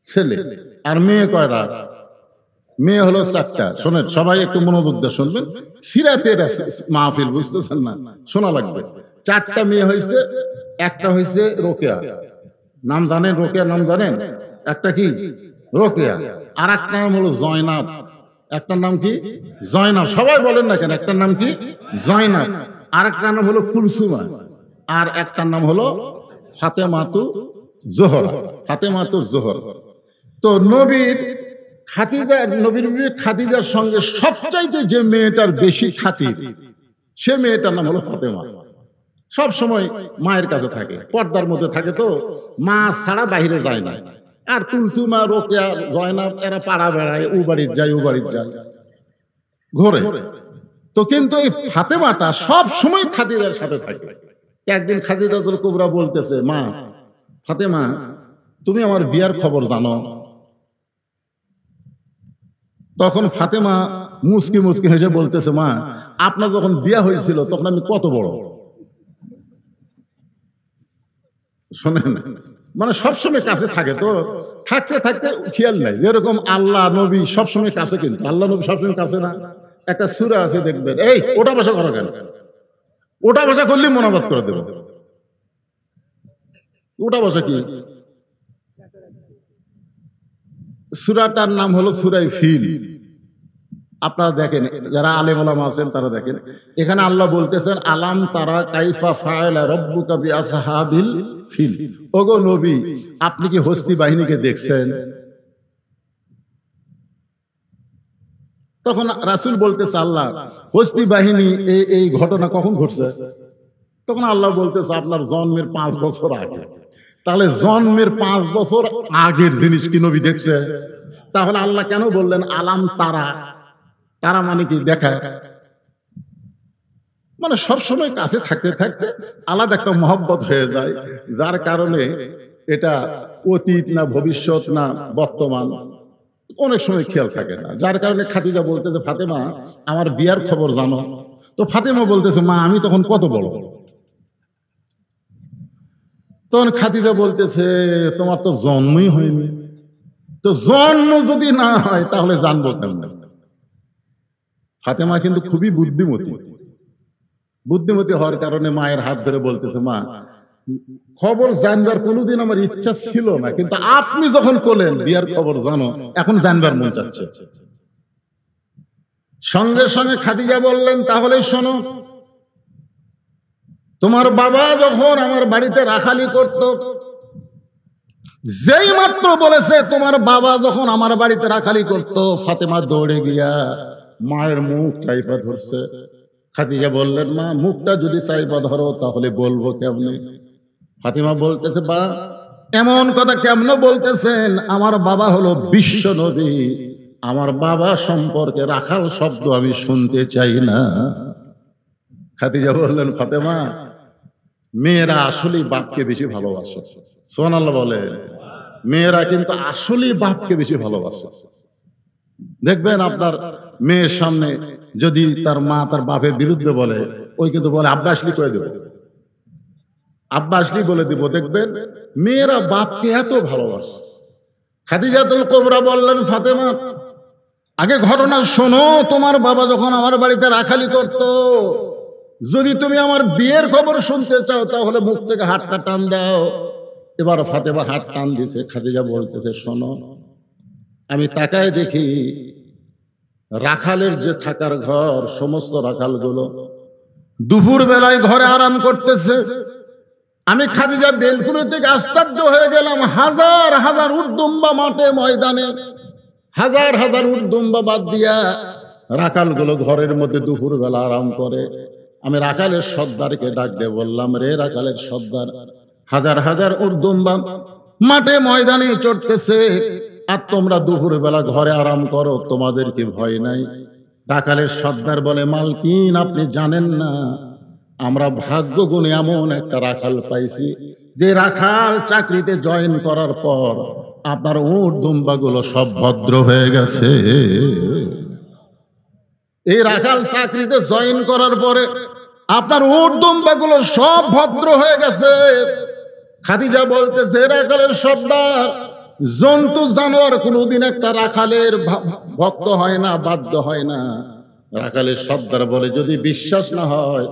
ছেলে। আর মেয়ে কয়টা? মেয়ে হলো 4টা। শোনেন সবাই, একটু মনোযোগ দিয়ে শুনবেন। সিরাতের মাহফিল, বুঝতেছেন না? শোনা লাগবে। 4টা মেয়ে হয়েছে। একটা হয়েছে রোকেয়া, নাম জানেন? রোকেয়া নাম জানেন? একটা কি? রোকেয়া। আর একটা নাম হলো জয়নাব। একটার নাম কি? জয়নাব। সবাই বলেন না কেন? একটার নাম কি? জয়নাব। আর একটা নাম হলো কুলসুমা। আর একটার নাম হলো ফাতেমাতু জোহরা। ফাতেমাতু জোহরা। তো নবীর খাদিজার সঙ্গে সবচাইতে যে মেয়েটার বেশি খাতির, সে মেয়েটার নাম হলো ফাতেমা। সব সময় মায়ের কাছে থাকে, পর্দার মধ্যে থাকে, তো মা ছাড়া বাইরে যায় না। আর কুলসুমা, রোকেয়া, জয়নাব এরা পাড়া বেড়ায়, ও বাড়ির যায় ও বাড়ির যায়, ঘোরে। তো কিন্তু এই ফাতেমাটা সব সময় খাদিজার সাথে থাকে। একদিন খাদিজাতুল কুবরা বলতেছে, মা ফাতেমা, তুমি আমার বিয়ার খবর জানো? তখন ফাতেমা মুচকি মুচকি হেসে বলতেছে, মা আপনার যখন বিয়া হয়েছিল তখন আমি কত বড়। শোনেন, মানে সবসময় কাছে থাকে, তো থাকতে থাকতে খেয়াল নাই। যেরকম আল্লাহ নবী সবসময় কাছে, কিন্তু আল্লাহ নবী সবসময় কাছে না। একটা সূরা আছে, দেখবেন, এই ওটা বসা করো কেন? ওটা বসা করলে মনোবাদ করে দেব। ওটা বসা কি? সূরাটার নাম হলো সূরায়ে ফিল। আপনারা দেখেন, যারা আলেম ওলামা আছেন তারা দেখেন, এখানে আল্লাহ বলতেছেন, আলাম তারা কাইফা ফাআলা রাব্বুকা বিআসহাবিল ফিল। ওগো নবী, আপনি কি হস্তি বাহিনীকে দেখছেন? তখন রাসূল বলতেছে, আল্লাহ হস্তি বাহিনী এই ঘটনা কখন ঘটছে? তখন আল্লাহ বলতেছে, আপনার জন্মের 5 বছর আগে। তাহলে জন্মের 5 বছর আগের জিনিস কি নবী দেখছে? তাহলে আল্লাহ কেন বললেন আলাম তারা? তারা মানে কি? দেখা। মানে সবসময় কাছে থাকতে থাকতে আলাদা একটা মহব্বত হয়ে যায়, যার কারণে এটা অতীত না ভবিষ্যৎ না বর্তমান অনেক সময় খেয়াল থাকে না। যার কারণে খাদিজা বলতেছে, ফাতেমা আমার বিয়ার খবর জানো? তো ফাতেমা বলতেছে, মা আমি তখন কত বড়? তখন খাদিজা বলতেছে, তোমার তো জন্মই হয়নি। তো জন্ম যদি না হয় তাহলে জানবো কেমন? ফাতেমা কিন্তু খুবই বুদ্ধিমতী হওয়ার কারণে মায়ের হাত ধরে বলতেছে, মা খবর জানবার কোনোদিন আমার ইচ্ছা ছিল না, কিন্তু আপনি যখন বলেন বিয়ার খবর জানো, এখন জানবার মন চাচ্ছে। সঙ্গে সঙ্গে খাদিজা বললেন, তাহলে শোনো, তোমার বাবা যখন আমার বাড়িতে রাখালি করত, যেই মাত্র বলেছে তোমার বাবা যখন আমার বাড়িতে রাখালি করত, ফাতেমা দৌড়ে গিয়া মায়ের মুখ চাইপা ধরছে। খাদিজা বললেন, মা মুখটা যদি চাইপা ধরো তাহলে বলবো কেমনে? ফাতেমা বলতেছে, বা এমন কথা কেমন বলতেছেন? আমার বাবা হলো বিশ্ব নবী, আমার বাবা সম্পর্কে রাখাল শব্দ আমি শুনতে চাই না। খাদিজা বললেন, ফাতেমা মেয়েরা আসলেই বাপকে বেশি ভালোবাসে। সুবহানাল্লাহ বলে, মেয়েরা কিন্তু আসলেই বাপকে বেশি ভালোবাসে। দেখবেন আপনার মেয়ের সামনে যদি তার মা তার বাপের বিরুদ্ধে বলে, ওই কিন্তু বলে আব্বা আসলি করে দেব, আব্বা আসলি বলে দিব। দেখবেন মেয়েরা বাপকে এত ভালোবাসে। খাদিজাতুল কুবরা বললেন, ফাতেমা আগে ঘটনা শোনো, তোমার বাবা যখন আমার বাড়িতে রাখালি করত, যদি তুমি আমার বিয়ের খবর শুনতে চাও তাহলে মুখ থেকে হাতটা টান দাও। এবার ফাতেমা হাত টান দিছে। খাদিজা বলতেছে, শোনো, আমি তাকায় দেখি রাখালের যে থাকার ঘর, সমস্ত রাখালগুলো দুপুর বেলায় ঘরে আরাম করতেছে। আমি খাদিজা বেলকুনি থেকে আশ্চর্য হয়ে গেলাম। হাজার হাজার উটদুম্বা মাঠে ময়দানে, হাজার হাজার উটদুম্বা বাদ দিয়া রাখালগুলো ঘরের মধ্যে দুপুর বেলা আরাম করে। আমি রাখালের সর্দারকে ডাক দিয়ে বললাম, রে রাখালের সর্দার, হাজার হাজার উটদুম্বা মাঠে ময়দানে চড়তেছে, আর তোমরা দুপুর বেলা ঘরে আরাম করো, তোমাদের কি ভয় নাই? রাখালের সর্দার বলে, মালকিন আপনি জানেন না, আমরা ভাগ্য গুণে এমন একটা রাখাল পাইছি, যে রাখাল চাকরিতে জয়েন করার পর আপনার উট দুম্বা গুলো সব ভদ্র হয়ে গেছে। এই রাখাল চাকরিতে জয়েন করার পরে আপনার উট দুম্বা গুলো সব ভদ্র হয়ে গেছে। খাদিজা বলতেছে, রাখালের সর্দার, জন্তু জানোয়ার কোনোদিন একটা রাখালের ভক্ত হয় না, বাধ্য হয় না। রাখালের সর্দার বলে, যদি বিশ্বাস না হয়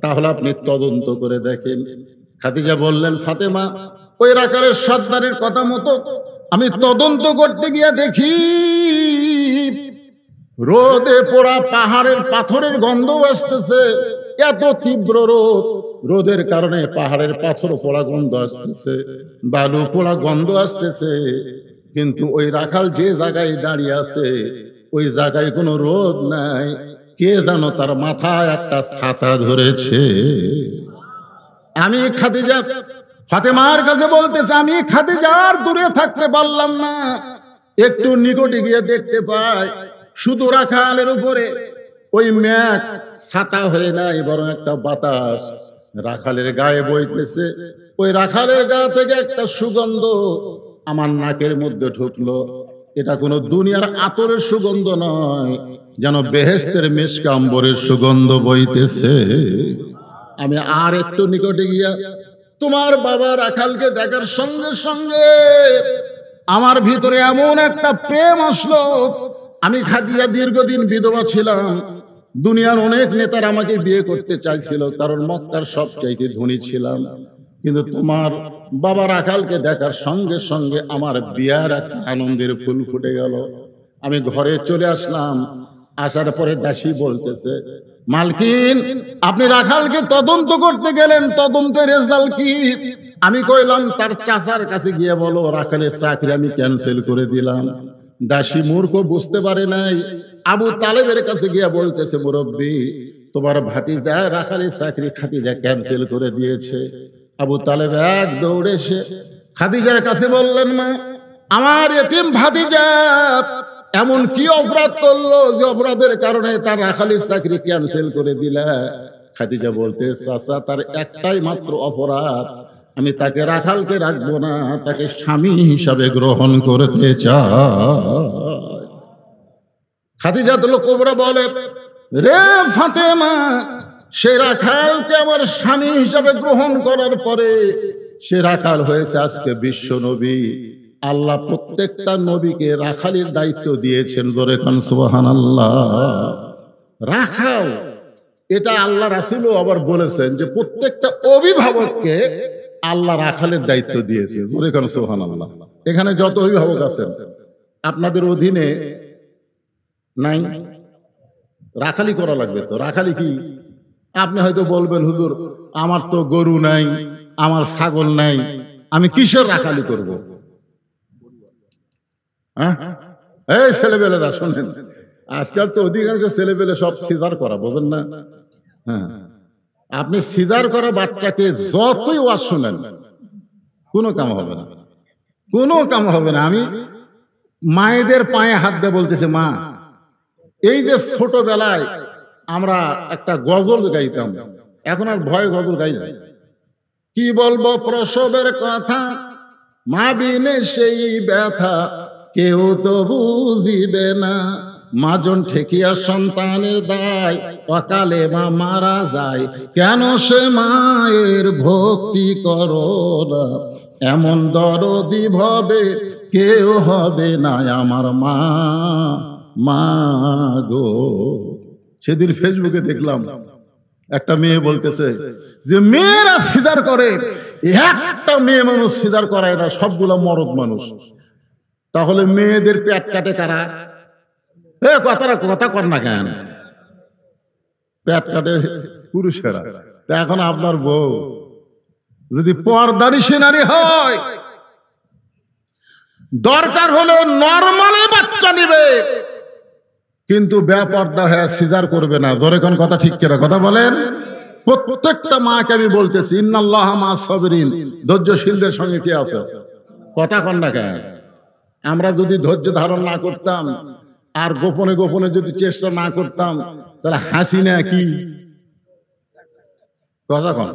তাহলে আপনি তদন্ত করে দেখেন। খাদিজা বললেন, ফাতেমা ওই রাখালের সর্দারের কথা মতো আমি তদন্ত করতে গিয়ে দেখি রোদে পোড়া পাহাড়ের পাথরের গন্ধ আসতেছে। এত তীব্র রোদ, রোদের কারণে পাহাড়ের পাথর পোড়া গন্ধ আসতেছে, বালু পোড়া গন্ধ আসতেছে, কিন্তু ওই রাখাল যে জায়গায় দাঁড়িয়ে আছে ওই জায়গায় কোনো রোদ নাই। কে জানো তার মাথায় একটা ছাতা ধরেছে। আমি খাদিজা ফাতেমার কাছে বলতেছে, আমি খাদিজার দূরে থাকতে পারলাম না, একটু নিকটে গিয়ে দেখতে পাই শুধু রাখালের উপরে ওই মেঘ ছাতা হয়ে নাই, বরং একটা বাতাস রাখালের গায়ে বইতেছে। ওই রাখালের গা থেকে একটা সুগন্ধ আমার নাকের মধ্যে ঢুকলো। এটা কোনো দুনিয়ার আতরের সুগন্ধ নয়, যেন বেহেশতের মিশক আম্বরের সুগন্ধ বইতেছে। আমি আর একটু নিকটে গিয়া তোমার বাবা রাখালকে দেখার সঙ্গে সঙ্গে আমার ভিতরে এমন একটা প্রেম আসলো। আমি খাদিজা দীর্ঘদিন বিধবা ছিলাম, দুনিয়ার অনেক নেতারা আমাকে বিয়ে করতে চাইছিল, কারণ মক্কার সবচাইতে ধনী ছিলাম, কিন্তু তোমার বাবা রাখালকে দেখার সঙ্গে সঙ্গে আমার বিয়ার একটা আনন্দের ফুল ফুটে গেল। আমি ঘরে চলে আসলাম। আসার পরে দাসী বলতেছে, মালকিন আপনি রাখালকে তদন্ত করতে গেলেন, তদন্তের রেজাল্ট কি? আমি কইলাম, তার চাচার কাছে গিয়ে বলো রাখালের চাকরি আমি ক্যান্সেল করে দিলাম। দাসী মূর্খ, বুঝতে পারে নাই। আবু তালেবের কাছে গিয়ে বলতেছে, মুরব্বী তোমার ভাতিজা রাখালের চাকরি খাদিজা ক্যান্সেল করে দিয়েছে। আবু তালেব এক দৌড়ে এসে খাদিজার কাছে বললেন, মা আমার এতিম ভাতিজা এমন কি অপরাধ করলো যে অপরাধের কারণে তার রাখালের চাকরি ক্যান্সেল করে দিলা? খাদিজা বলতে, চাচা তার একটাই মাত্র অপরাধ, আমি তাকে রাখালকে রাখবো না, তাকে স্বামী হিসাবে গ্রহণ করতে চাই। খাদিজাতুল কুবরা বলে, রে ফাতেমা, সে রাখালকে আমার স্বামী হিসাবে গ্রহণ করার পরে সে রাখাল হয়েছে আজকে বিশ্ব নবী। আল্লাহ প্রত্যেকটা নবীকে রাখালির দায়িত্ব দিয়েছেন, জোরে খান সুবহানাল্লাহ। রাখাল এটা আল্লাহ রাসূলও আবার বলেছেন যে প্রত্যেকটা অভিভাবককে আল্লাহ রাখালের দায়িত্ব দিয়েছে, জোরে খান সুবহানাল্লাহ। এখানে যত অভিভাবক আছেন আপনাদের অধীনে নাই, রাখালি করা লাগবে। তো রাখালি কি? আপনি হয়তো বলবেন, হুজুর আমার তো গরু নাই, আমার ছাগল নাই, আমি কিসের রাখালি করব? হ্যাঁ, এই ছেলেবেলেরা শোনেন, আজকাল তো অধিকাংশ ছেলেবেলে সব সিজার করা, বোঝেন না? হ্যাঁ, আপনি সিজার করা বাচ্চাকে যতই ওয়াজ শোনেন কোনো কাম হবে না, কোনো কাম হবে না। আমি মায়েদের পায়ে হাত দিয়ে বলতেছি, মা, এই যে ছোটবেলায় আমরা একটা গজল গাইতাম, এখন আর ভয় গজল গাই না। কি বলবো প্রসবের কথা, মা বিনে সেই ব্যথা কেউ তো বুঝিবে না, মাজন ঠেকিয়া সন্তানের দায়, অকালে মা মারা যায়, কেন সে মায়ের ভক্তি করো না, এমন দরদি ভবে কেউ হবে না আমার মা, মা গো। সেদিন ফেসবুকে দেখলাম একটা মেয়ে বলতেছে যে মেয়েরা সিজার করে, একটা মেয়ে মানুষ সিজার করায় না, সবগুলো মরদ মানুষ। তাহলে মেয়েদের পেট কাটে কারা? কথা কর না কেন? পেট কাটে পুরুষেরা। তা এখন আপনার বউ যদি পর্দানিশী নারী হয়, দরকার হলে নরমালে বাচ্চা নিবে, কিন্তু বেপর্দা হয়ে সিজার করবে না। ধরে কোন কথা ঠিক কিনা কথা বলেন? প্রত্যেকটা মাকে আমি বলতেছি, ইন্নাল্লাহা মা সাবিরিন, ধৈর্যশীলদের সঙ্গে কি আছে? কথা কন না কেন? আমরা যদি ধৈর্য ধারণ না করতাম আর গোপনে গোপনে যদি চেষ্টা না করতাম, তাহলে হাসিনা কি কথা কন?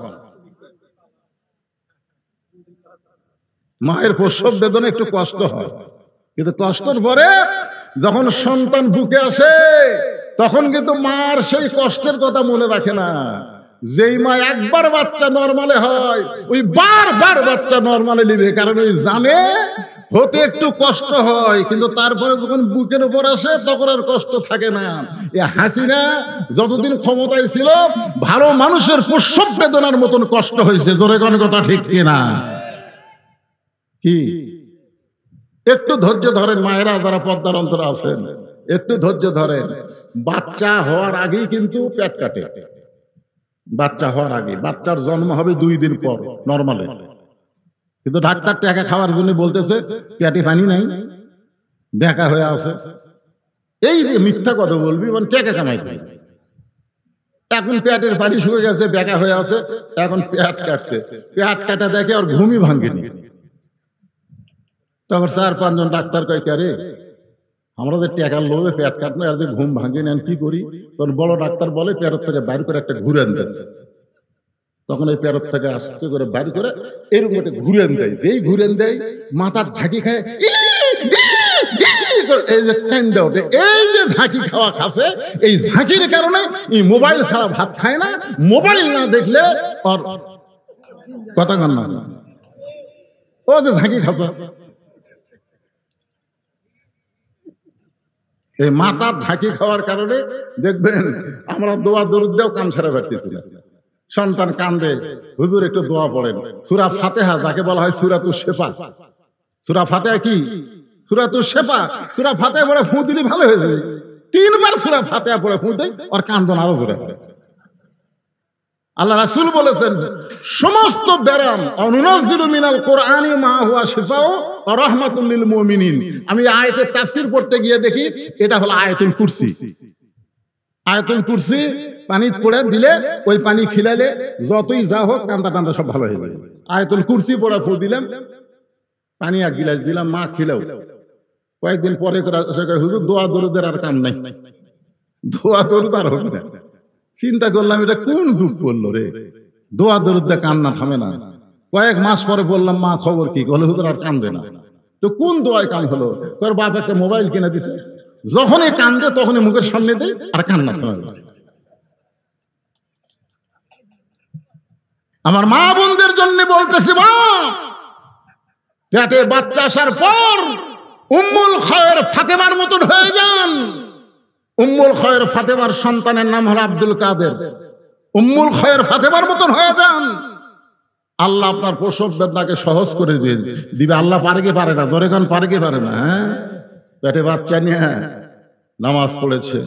মায়ের প্রসব বেদনা একটু কষ্ট হয়, কিন্তু কষ্টের পরে যখন সন্তান বুকে আসে তখন কিন্তু মার সেই কষ্টের কথা মনে রাখে না। যেই মা একবার বাচ্চা নরমালে হয়, ওই বারবার বাচ্চা নরমালে নিবে, কারণ ওই জানে হতে একটু কষ্ট হয়, কিন্তু তারপরে যখন বুকের উপর আসে তখন আর কষ্ট থাকে না। এ হাসিনা যতদিন ক্ষমতায় ছিল, ভালো মানুষের প্রসব বেদনার মতন কষ্ট হয়েছে। জোরে কোন কথা ঠিক কিনা? কি একটু ধৈর্য ধরেন মায়েরা, যারা পর্দার অন্তরে আছেন, একটু ধৈর্য ধরেন। বাচ্চা হওয়ার আগেই কিন্তু পেট কাটে, বাচ্চা হওয়ার আগে। বাচ্চার জন্ম হবে 2 দিন পর নরমালে, কিন্তু ডাক্তার টাকা খাওয়ার জন্য বলতেছে পেটে পানি নাই, বেঁকা হয়ে আছে। এই যে মিথ্যা কথা বলবি, মানে টাকা কামাই পাই। এখন পেটের পানি শুকিয়ে গেছে, বেঁকা হয়ে আছে, এখন পেট কাটছে। পেট কাটা দেখে আর ঘুমই ভাঙ্গেনি। তখন 4-5 জন ডাক্তার কয়, কে আমরা যে টাকার লোভে পেট কাটলো, আর যে ঘুম ভাঙে নেন কি করি? তখন বড় ডাক্তার বলে, পেটের থেকে বাইর করে একটা ঘুরেন দেন। তখন এই পেটের থেকে আস্তে করে বাইর করে এরকম একটা ঘুরেন দেয়। যেই ঘুরেন দেয়, মাথার ঝাঁকি খায়, এই যে ওঠে। এই যে ঝাঁকি খাওয়া খাচ্ছে, এই ঝাঁকির কারণে এই মোবাইল ছাড়া ভাত খায় না। মোবাইল না দেখলে আর কথা গান না, ও যে ঝাঁকি খাচ্ছে। এই মাথার ঝাঁকি খাওয়ার কারণে দেখবেন আমরা দোয়া দরুদ দিয়েও কাম ছাড়া পারতেছি না। সন্তান কান্দে, হুজুর একটু দোয়া পড়েন। সূরা ফাতিহা, যাকে বলা হয় সূরাতুশ শিফা। সূরা ফাতিহা কি? সূরাতুশ শিফা। সূরা ফাতিহা পড়ে ফু দিলে ভালো হয়ে যাবে। 3 বার সূরা ফাতিহা পড়ে ফু দেয়, আর কান্দন আরো জোরে করে। আল্লাহ রাসূল বলেছেন, সমস্ত ব্যারাম অনুনাজ্জিলু মিনাল কোরআনি মা হুয়া শিফাউ ওয়া রাহমাতুল লিল মুমিনিন। আমি আয়াতের তাফসীর পড়তে গিয়ে দেখি এটা হলো আয়াতুল কুরসি। আয়াতুল কুরসি পানি পড়ে দিলে, ওই পানি খিলালে যতই যা হোক কান্দা টান্দা সব ভালো হয়ে যাবে। আয়াতুল কুরসি পড়া ফু দিলাম, পানি 1 গিলাস দিলাম, মা খিলাও। কয়েকদিন পরে হুজুর দোয়া দরুদের আর কাম নাই, দোয়া দরুদ আর হবে না। চিন্তা করলাম এটা কোন যুগ করলো রে, দোয়া দরুদে কান্না থামে না। কয়েক মাস পরে বললাম মা খবর কি, বলে হুজুর আর কান্দে না। তো কোন দোয়ায় কান হলো? তোর বাপ একটা মোবাইল কিনে দিছে, যখনই কান্দে তখনই মুখের সামনে দেয় আর কান্না থামে না। আমার মা বোনদের জন্য বলতেছি, মা পেটে বাচ্চা আসার পর উম্মুল খায়ের ফাতেমার মতন হয়ে যান। উম্মুল খায়ের ফাতেমার সন্তানের নাম হলো আব্দুল কাদের। উম্মুল খায়ের ফাতেমার মতন হয়ে যান, আল্লাহ আপনার প্রসব বেদনাকে সহজ করে দিবে। আল্লাহ পারে কি পারে না? ধরে কান পারে কি পারে না? হ্যাঁ, পেটে বাচ্চা নিয়ে নামাজ পড়েছে,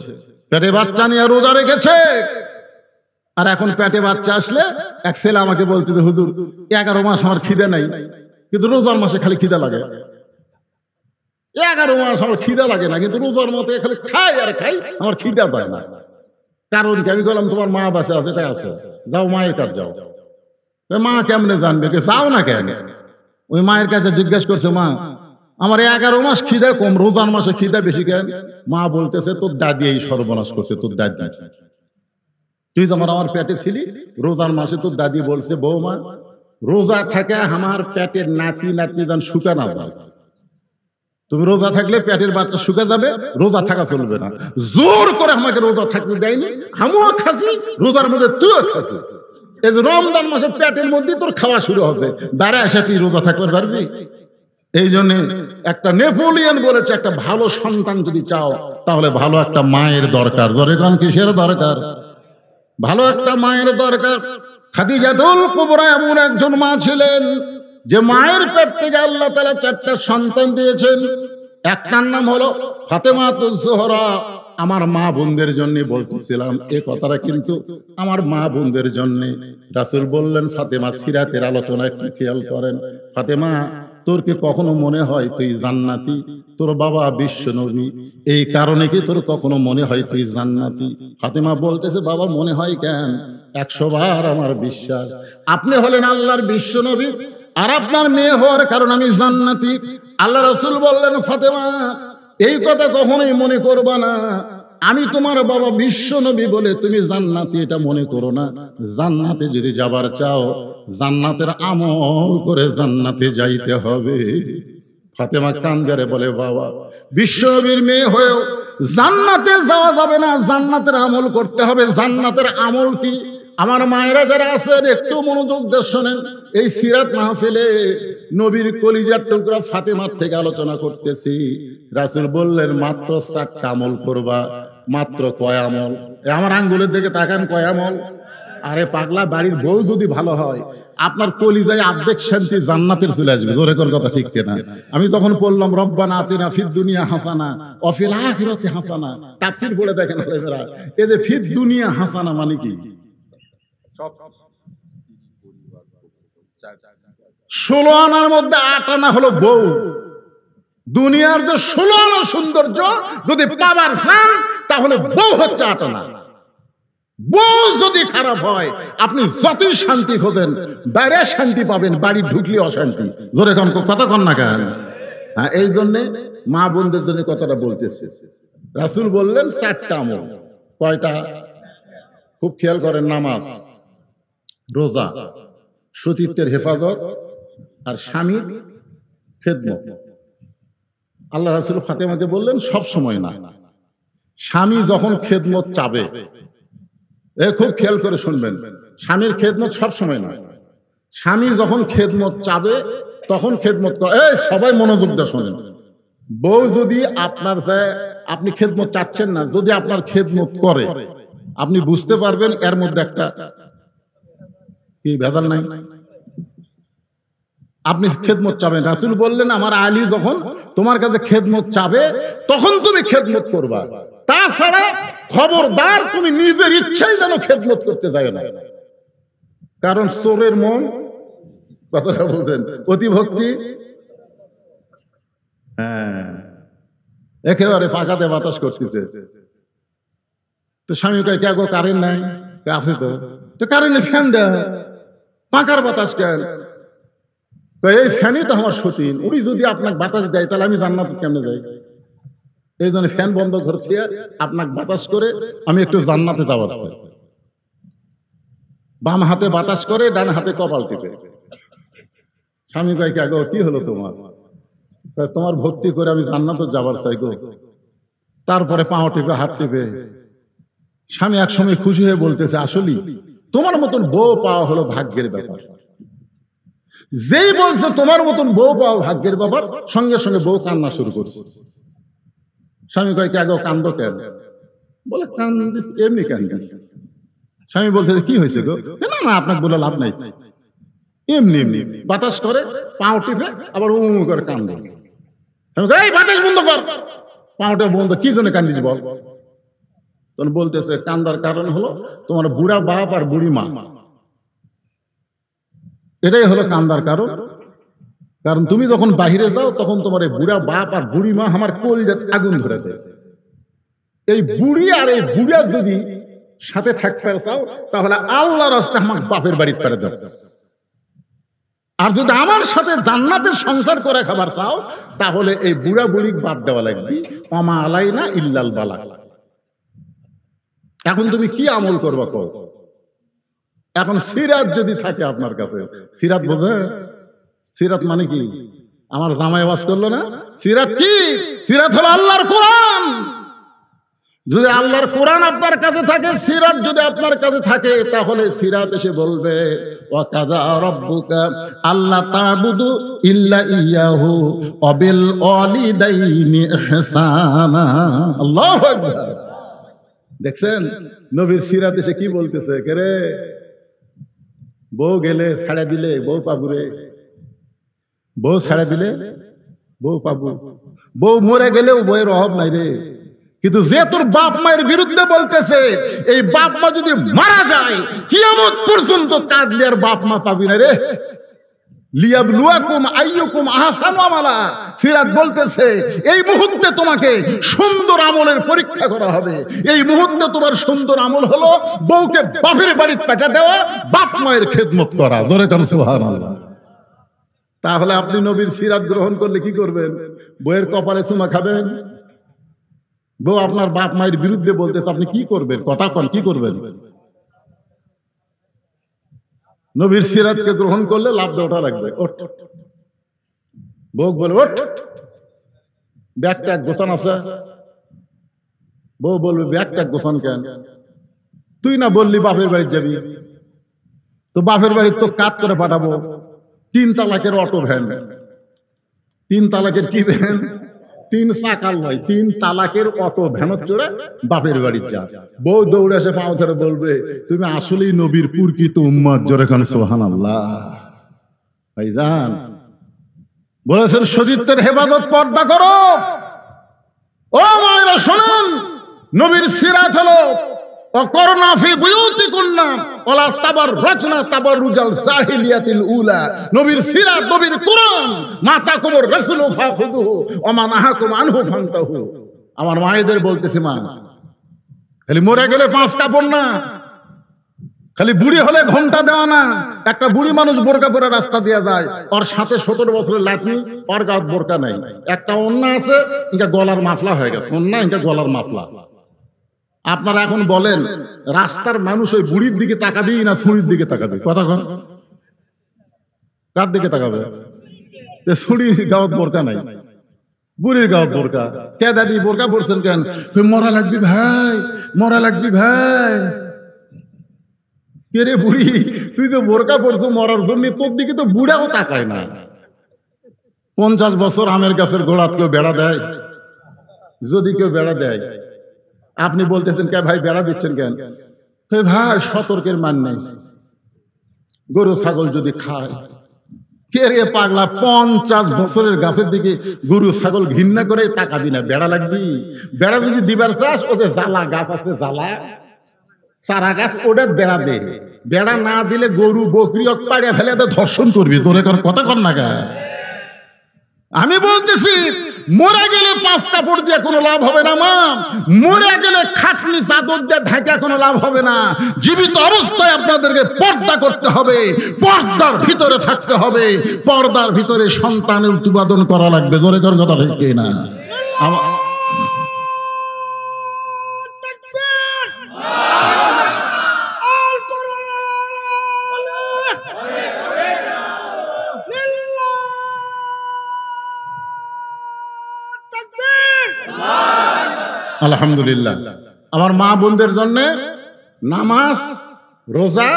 পেটে বাচ্চা নিয়ে রোজা রেখেছে, আর এখন পেটে বাচ্চা আসলে এক ছেলে আমাকে বলতে, হুজুর 11 মাস আমার খিদে নাই, কিন্তু রোজার মাসে খালি খিদে লাগে। 11 মাস আমার খিদে লাগে না, কিন্তু রোজার মতো খালি খাই আর খাই, আমার খিদে পায় না। কারণ কি? আমি বললাম তোমার মা বাসে আছে, এটা আছে, যাও মায়ের কাছে যাও। মা কেমনে জানবে? যাও না কেন? ওই মায়ের কাছে জিজ্ঞেস করছে, মা আমার 11 মাস খিদে কম, রোজার মাসে খিদে বেশি কেন? মা বলতেছে, তোর দাদি এই সর্বনাশ করছে, তোর দাদি। তুই যখন আমার পেটে ছিলি রোজার মাসে তোর দাদি বলছে, বৌমা রোজা থাকে আমার পেটের নাতি নাতনি যেন শুকা না যায়। তুমি রোজা থাকলে পেটের বাচ্চা শুকা যাবে, রোজা থাকা চলবে না। জোর করে আমাকে রোজা থাকতে দেয়নি, আমিও খাসি, রোজার মধ্যে তুইও খাসি। এই যে রমজান মাসে পেটের মধ্যে তোর খাওয়া শুরু হবে, বেড়া এসে তুই রোজা থাকতে পারবি? এই জন্য একটা নেপোলিয়ন বলেছে, একটা ভালো সন্তান যদি চাও তাহলে ভালো একটা মায়ের দরকার। দরকার কিসের দরকার? ভালো একটা মায়ের দরকার। খাদিজাতুল কুবরা এমন একজন মা ছিলেন যে মায়ের পেট থেকে আল্লাহ তাআলা 4টা সন্তান দিয়েছেন। একটার নাম হলো ফাতেমাতুজ জোহরা। আমার মা বোনদের জন্য বলতেছিলাম, এই কথাটা কিন্তু আমার মা বোনদের জন্য। রাসূল বললেন, ফাতেমা সিরাতের আলোচনা একটু খেয়াল করেন। ফাতেমা, তোর কি কখনো মনে হয় তুই জান্নাতি? তোর বাবা বিশ্ব নবী, এই কারণে কি তোর কখনো মনে হয় তুই জান্নাতি? ফাতেমা বলতেছে, বাবা মনে হয় কেন? 100 বার আমার বিশ্বাস, আপনি হলেন আল্লাহর বিশ্ব নবী, আর আপনার মেয়ে হওয়ার কারণ আমি জান্নাতি। আল্লাহ রাসূল বললেন, ফাতেমা এই কথা কখনোই মনে করবা না, আমি তোমার বাবা বিশ্ব নবী বলে তুমি জান্নাতি এটা মনে করো না। জান্নাতে যদি যাবার চাও, জান্নাতের আমল করে জান্নাতে যাইতে হবে। ফাতেমা কান্দারে বলে, বাবা বিশ্ব নবীর মেয়ে হয়েও জান্নাতে যাওয়া যাবে না, জান্নাতের আমল করতে হবে। জান্নাতের আমল কি? আমার মায়েরা যারা আছেন একটু মনোযোগ দিয়ে শোনেন। এই সিরাত মাহফিলে নবীর কলিজার টুকরা ফাতেমার থেকে আলোচনা করতেছি। রাসূল বললেন, মাত্র 4টা আমল করবা। মাত্র কয় আমল? আমার আঙ্গুলের দিকে তাকান, কয় আমল? আরে পাগলা, বাড়ির বউ যদি ভালো হয় আপনার কলিজায় অর্ধেক শান্তি জান্নাতের চলে আসবে। জোরে কর কথা, ঠিক কিনা? আমি যখন বললাম রব্বানা আতিনা ফিদ দুনিয়া হাসানা ওয়া ফিল আখিরাতি হাসানা, তাফসীর পড়ে দেখেন আলেমেরা, এই যে ফিদ দুনিয়া হাসানা মানে কি? 16 আনার মধ্যে 8 আনা হলো বউ। দুনিয়ার যে 16 আনা সৌন্দর্য যদি পাবার চান তাহলে বউ হচ্ছে 8 আনা। বউ যদি খারাপ হয় আপনি যতই শান্তি খোঁজেন বাইরে শান্তি পাবেন, বাড়ি ঢুকলে অশান্তি। ধরে কথা কন না কেন? হ্যাঁ, এই জন্যে মা বোনদের জন্য কথাটা বলতেছে। রাসূল বললেন 4টা আমল। কয়টা? খুব খেয়াল করেন, নামাজ, রোজা, সতীত্বের হেফাজত, আর স্বামীর খেদমত। আল্লাহ রাসূল ফাতেমাকে বললেন সব সময় না, স্বামী যখন খেদমত চাবে, খুব খেয়াল করে শুনবেন, স্বামীর খেদমত সব সময় না। স্বামী যখন খেদমত চাবে তখন খেদমত করে। সবাই মনোযোগ দিয়ে শোনেন। বউ যদি আপনার, আপনি খেদমত চাচ্ছেন না, যদি আপনার খেদমত করে আপনি বুঝতে পারবেন এর মধ্যে একটা কি ভেজাল নাই। আপনি খেদমত চাবেন। রাসূল বললেন, আমার আলী যখন তোমার কাছে খেদমত চাবে তখন তুমি খেদমত করবা, তাছাড়া খবরদার তুমি নিজের ইচ্ছায় যেন খেদমত করতে যাও না। কারণ চোরের মন, কথাটা বলছেন, অতিভক্তি একেবারে ফাঁকাতে বাতাস করতেছে। তো স্বামী কয়, কে গো কারেন্ট নাই? আছে তো কারেন্টে ফ্যান দেয়, পাকার বাতাস কেন? এই ফ্যানই তো আমার সতীন, উনি যদি আপনাকে বাতাস দেয় তাহলে আমি জান্নাতে কেমনে যাই? এই জন্য ফ্যান বন্ধ করছি, আপনাকে বাতাস করে আমি একটু জান্নাতে যাওয়ার চাই। বাম হাতে বাতাস করে, ডান হাতে কপাল টিপে। স্বামী কয়, কে গো, কি হলো তোমার? কয়, তোমার ভক্তি করে আমি জান্নাতে যাবার চাই গো। তারপরে পাও টিপে, হাত টিপে। স্বামী একসময় খুশি হয়ে বলতেছে, আসলে তোমার মতন বউ পাওয়া হলো ভাগ্যের ব্যাপার। যেই বলছে তোমার মতন বউ পাওয়া ভাগ্যের ব্যাপার, সঙ্গে সঙ্গে বউ কান্না শুরু করছে। স্বামী কয়, কে গো, কান্দো কেন? বলে, কান্দি এমনি কান্দি। স্বামী বলতেছে, কি হয়েছে গো? না না, আপনাকে বলে লাভ নাই, এমনি এমনি। বাতাস করে, পাও টিপে, আবার করে কান্দে। এই বাতাস বন্ধ কর, পাওটা বন্ধ। কি জন্য কান্দিস বল? তখন বলতেছে, কান্দার কারণ হলো তোমার বুড়া বাপ আর বুড়ি মা, এটাই হলো কান্দার কারণ। কারণ তুমি যখন বাহিরে যাও, তখন তোমার এই বুড়া বাপ আর বুড়ি মা আমার কলিজাতে আগুন ধরে দেয়। এই বুড়ি আর এই বুড়া যদি সাথে থাকতে চাও, তাহলে আল্লাহর রাস্তায় আমার বাপের বাড়িতে পেরে দাও। আর যদি আমার সাথে জান্নাতের সংসার করে খাবার চাও, তাহলে এই বুড়া বুড়ি বাদ দেওয়া লাগবে। ওমা আলাইনা ইল্লাল বালাগ। এখন তুমি কি আমল করবা কও? এখন সিরাত যদি থাকে আপনার কাছে, সিরাত বোঝে? সিরাত মানে কি? আমার জামাই ওয়াজ করলো না, সিরাত কি? সিরাত হলো আল্লাহর কোরআন। যদি আল্লাহর কোরআন আপনার কাছে থাকে, সিরাত যদি আপনার কাছে থাকে, তাহলে সিরাত এসে বলবে, ওয়া কাযা রাব্বুকা আল্লা তা'বুদু ইল্লা ইয়াহু ওয়া বিল ওয়ালিদাইনি ইহসানা। আল্লাহু আকবার। দেখছেন নবীর সিরাত এসে কি বলতেছে? কে রে, বউ গেলে ছাড়া দিলে বউ পাবুরে, বউ ছাড়া দিলে বউ পাবু, বউ মরে গেলেও বউয়ের অভাব নাই রে। কিন্তু যে তোর বাপ মায়ের বিরুদ্ধে বলতেছে, এই বাপ মা যদি মারা যায়, কিয়ামত পর্যন্ত কাঁদলে আর বাপ মা পাবি না রে। লিয়াবলুয়াকুম আইয়ুকুম আহসানু আমালা। সিরাত বলতেছে, এই মুহূর্তে তোমাকে সুন্দর আমলের পরীক্ষা করা হবে। এই মুহূর্তে তোমার সুন্দর আমল হলো বউকে বাপের বাড়িতে পাঠা দেওয়া, বাপ মায়ের খেদমত করা। জোরে কান সুবহানাল্লাহ। তাহলে আপনি নবীর সিরাত গ্রহণ করলে কি করবেন? বউয়ের কপালে চুমা খাবেন? বউ আপনার বাপ মায়ের বিরুদ্ধে বলতেছে, আপনি কি করবেন? কথা কন, কি করবেন? নবীর সিরাতকে গ্রহণ করলে লাভ দেওয়াটা লাগবে। ওঠ, বউ বলে, ওঠ, ব্যাগটা গোছান আছে। বউ বলবে, ব্যাগটা গোছান কেন? তুই না বললি বাপের বাড়ি যাবি, তো বাপের বাড়ি তো কাজ করে পাঠাবো। 3 তালাকের অটো ভ্যান। 3 তালাকের কি ভ্যান? 3 চাকাল নয়, 3 তালাকের অটো ভ্যানত চড়ে বাপের বাড়ি যা। বউ দৌড়ে এসে পাও ধরে বলবে, তুমি আসলেই নবীর প্রকৃত উম্মত। জোরে কান সুবহানাল্লাহ। ভাইজান বলেছেন, সতীত্বের হেফাজত পর্দা করো। ও মায়েরা শুনুন, নবীর সিরাত হলো অকরনা ফি বুয়ুতিকুন্না ওয়ালা তাবাররাজনা তাবাররুজাল জাহিলিয়াতিল উলা। নবীর সিরাত, নবীর কোরআন, মাতাকুমুর রাসূলু ফাখুযুহু ওয়া মা নাহাকুম আনহু ফান্তাহু। আমার মায়েদের বলতেছি, মা খালি মরে গেলে 5 কাপড় না, খালি বুড়ি হলে ঘন্টা দেওয়া না। একটা বুড়ি মানুষ বোরকা পরে রাস্তা দিয়ে যায়, ওর সাথে 17 বছরের লাঠি, ওর গায়ে বোরকা নাই, একটা ওন্না আছে, এটা গলার মাফলা হয়ে গেছে। ওন্না, এটা গলার মাফলা। আপনারা এখন বলেন, রাস্তার মানুষ ওই বুড়ির দিকে তাকাবি না ছুরির দিকে তাকাবে? কথা কন, কার দিকে তাকাবে? ছুরির গাওয়াত বোরকা নাই, বুড়ির গাওয়াত বোরকা। কে দাদি বোরকা পড়ছেন কেন? মরা লাগবি ভাই, মরা লাগবি ভাই। কে রে বুড়ি, তুই তো বোরকা পড়ছো মরার জন্য, তোর দিকে তো বুড়াও তাকায় না। 50 বছর আমের গাছের গোড়াত কেউ বেড়া দেয়? যদি কেউ বেড়া দেয়, আপনি বলতেছেন, কে ভাই বেড়া দিচ্ছেন কেন? ভাই সতর্কের মান নেই, গরু ছাগল যদি খায়। কে রে পাগলা, 50 বছরের গাছের দিকে গরু ছাগল ঘৃণা করে তাকাবি না? বেড়া লাগবি? বেড়া যদি দিবার চাস, ও যে জ্বালা গাছ আছে, জ্বালা চারা গাছ, ওটা বেড়া দে। বেড়া না দিলে গরু বকরি পাড়িয়া ফেলে ধর্ষণ করবি। তোরে কথা কর না গা। আমি বলতেছি, মরে গেলে 5 কাপড় দিয়ে কোনো লাভ হবে না মা। মরে গেলে খাটনি চাদর দিয়ে ঢাকা কোনো লাভ হবে না। জীবিত অবস্থায় আপনাদেরকে পর্দা করতে হবে, পর্দার ভিতরে থাকতে হবে, পর্দার ভিতরে সন্তানের উৎপাদন করা লাগবে। জোরে জোরে কথা ঠিক না? আলহামদুলিল্লাহ। আমার মা বোনদের জন্য নামাজ, রোজা,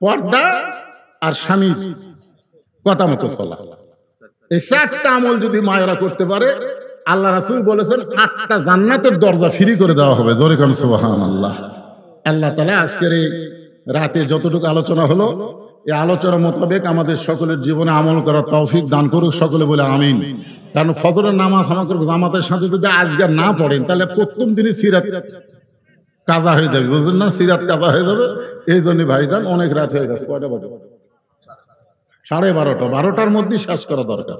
পর্দা আর স্বামী কথা মতো চলা, এই 4টা আমল যদি মায়েরা করতে পারে, আল্লাহ রাসূল বলেছেন 8টা জান্নাতের দরজা ফ্রি করে দেওয়া হবে। জোরে কোন সুবহানাল্লাহ। আল্লাহ তাআলা আজকের এই রাতে যতটুকু আলোচনা হলো, এই আলোচনা মোতাবেক আমাদের সকলের জীবনে আমল করার তৌফিক দান করুক সকলে বলে আমিন। কারণ ফজরের নামাজ আমাকে জামাতের সাথে যদি আজকে না পড়েন, তাহলে প্রথম দিনই সিরাত কাজা হয়ে যাবে, বুঝলেন না? সিরাত কাজা হয়ে যাবে। এই জন্য ভাইজান অনেক রাত হয়ে গেছে। কয়টা বাজে? 12:30। 12টার মধ্যে শেষ করা দরকার।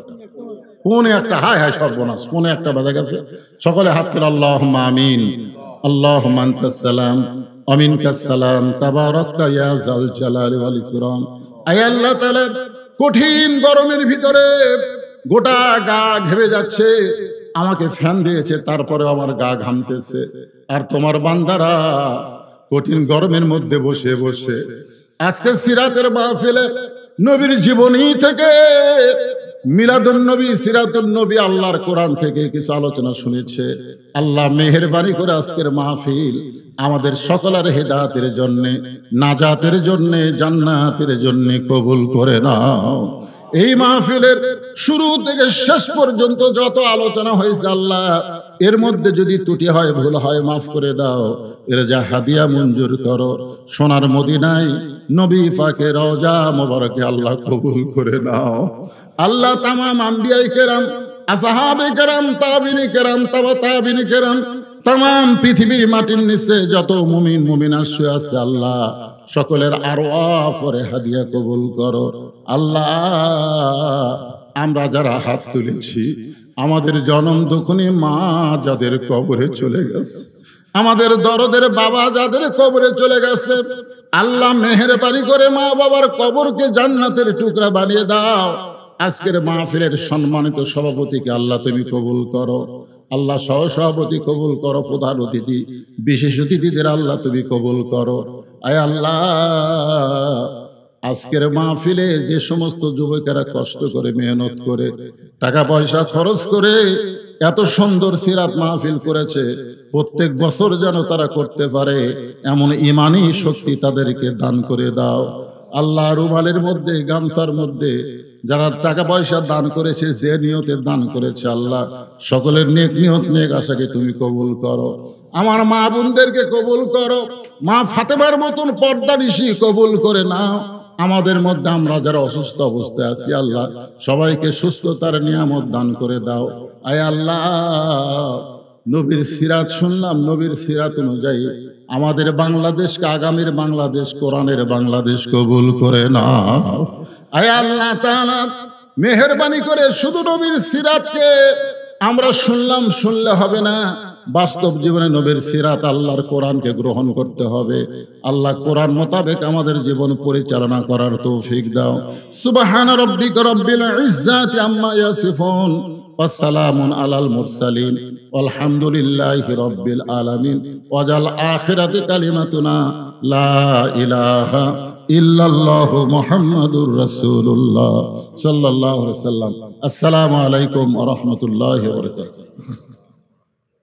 পৌনে একটা, হায় হায় সর্বনাশ, পৌনে একটা বাজে গেছে। সকলে হাত তুলে আল্লাহুম্মা আমিন। আল্লাহুম্মা আনতাস সালাম ওয়া মিনকাস সালাম, তাবারাকতা ইয়া যাল জালালি ওয়াল ইকরাম। আয় আল্লাহ তাআলা, কঠিন গরমের ভিতরে গোটা গা ঘেমে যাচ্ছে, আমাকে ফ্যান দিয়েছে, তারপরে আমার গা ঘামতেছে। আর তোমার বান্দারা কঠিন গরমের মধ্যে বসে বসে আজকে সিরাতের মাহফিলে নবীর জীবনী থেকে মিলাদুন নবী, সিরাতুন নবী, আল্লাহর কোরআন থেকে কিছু আলোচনা শুনেছে। আল্লাহ মেহেরবানি করে আজকের মাহফিল আমাদের সকলের হেদায়েতের জন্য, নাজাতের জন্য, জান্নাতের জন্য কবুল করে নাও। এই মাহফিলের শুরু থেকে শেষ পর্যন্ত যত আলোচনা হয়েছে আল্লাহ, এর মধ্যে যদি ত্রুটি হয়, ভুল হয়, মাফ করে দাও। এর যা হাদিয়া মঞ্জুর করো, সোনার মদিনায় নবী পাকের রওজা মোবারকে আল্লাহ কবুল করে নাও। আল্লাহ তামাম আম্বিয়ায়ে কেরাম, আসহাবে কেরাম, তাবিনী কেরাম, তাবা তাবিনী কেরাম, তামাম পৃথিবীর মাটির নিচে যত মুমিন মুমিনা শুয়ে আছে আল্লাহ, সকলের আরওয়াহ পরে হাদিয়া কবুল করো। আল্লাহ, আমরা যারা হাত তুলেছি, আমাদের জনম দুঃখিনী মা যাদের কবরে চলে গেছে, আমাদের দরদের বাবা যাদের কবরে চলে গেছে, আল্লাহ মেহেরবানি করে মা বাবার কবরকে জান্নাতের টুকরা বানিয়ে দাও। আজকের মাহফিলের সম্মানিত সভাপতিকে আল্লাহ তুমি কবুল করো। আল্লাহ সহ সভাপতি কবুল করো, প্রধান অতিথি, বিশেষ অতিথিদের আল্লাহ তুমি কবুল করো। আয় আল্লাহ, আজকের মাহফিলে যে সমস্ত যুবকেরা কষ্ট করে, মেহনত করে, টাকা পয়সা খরচ করে এত সুন্দর সিরাত মাহফিল করেছে, প্রত্যেক বছর যেন তারা করতে পারে এমন ইমানি শক্তি তাদেরকে দান করে দাও। আল্লাহ, রুমালের মধ্যে, গামছার মধ্যে যারা টাকা পয়সা দান করেছে, যে নিয়তে দান করেছে, আল্লাহ সকলের নেক নিয়ত, নেক আশাকে তুমি কবুল করো। আমার মা বোনদেরকে কবুল করো। মা ফাতেমার মতন পর্দা নিশি কবুল করে নাও। আমাদের মধ্যে আমরা যারা অসুস্থ অবস্থায় আছি আল্লাহ, সবাইকে সুস্থতার নিয়ামত দান করে দাও। আয় আল্লাহ, নবীর সিরাত শুনলাম, নবীর সিরাত অনুযায়ী আমাদের বাংলাদেশকে, আগামীর বাংলাদেশ, কোরআনের বাংলাদেশ কবুল করে নাও। আয় আল্লাহ তাআলা, মেহেরবানি করে শুধু নবীর সিরাতকে আমরা শুনলাম, শুনলে হবে না, বাস্তব জীবনে নবীর সিরাত, আল্লাহর কোরআনকে গ্রহণ করতে হবে। আল্লাহ, কোরআন মোতাবেক আমাদের জীবন পরিচালনা করার তৌফিক দাও। সুবহান রাব্বিকা রাব্বিল ইজ্জাতি আম্মা ইয়াসিফুন ওয়া সালামুন আলাল মুরসালিন ওয়ালহামদুলিল্লাহি রাব্বিল আলামিন। ওয়াজাল আখিরাতি কালিমাতুনা লা ইলাহা ইল্লাল্লাহু মুহাম্মাদুর রাসূলুল্লাহ সাল্লাল্লাহু আলাইহি ওয়াসাল্লাম। আসসালামু আলাইকুম ওয়া রাহমাতুল্লাহি ওয়া বারাকাতুহু।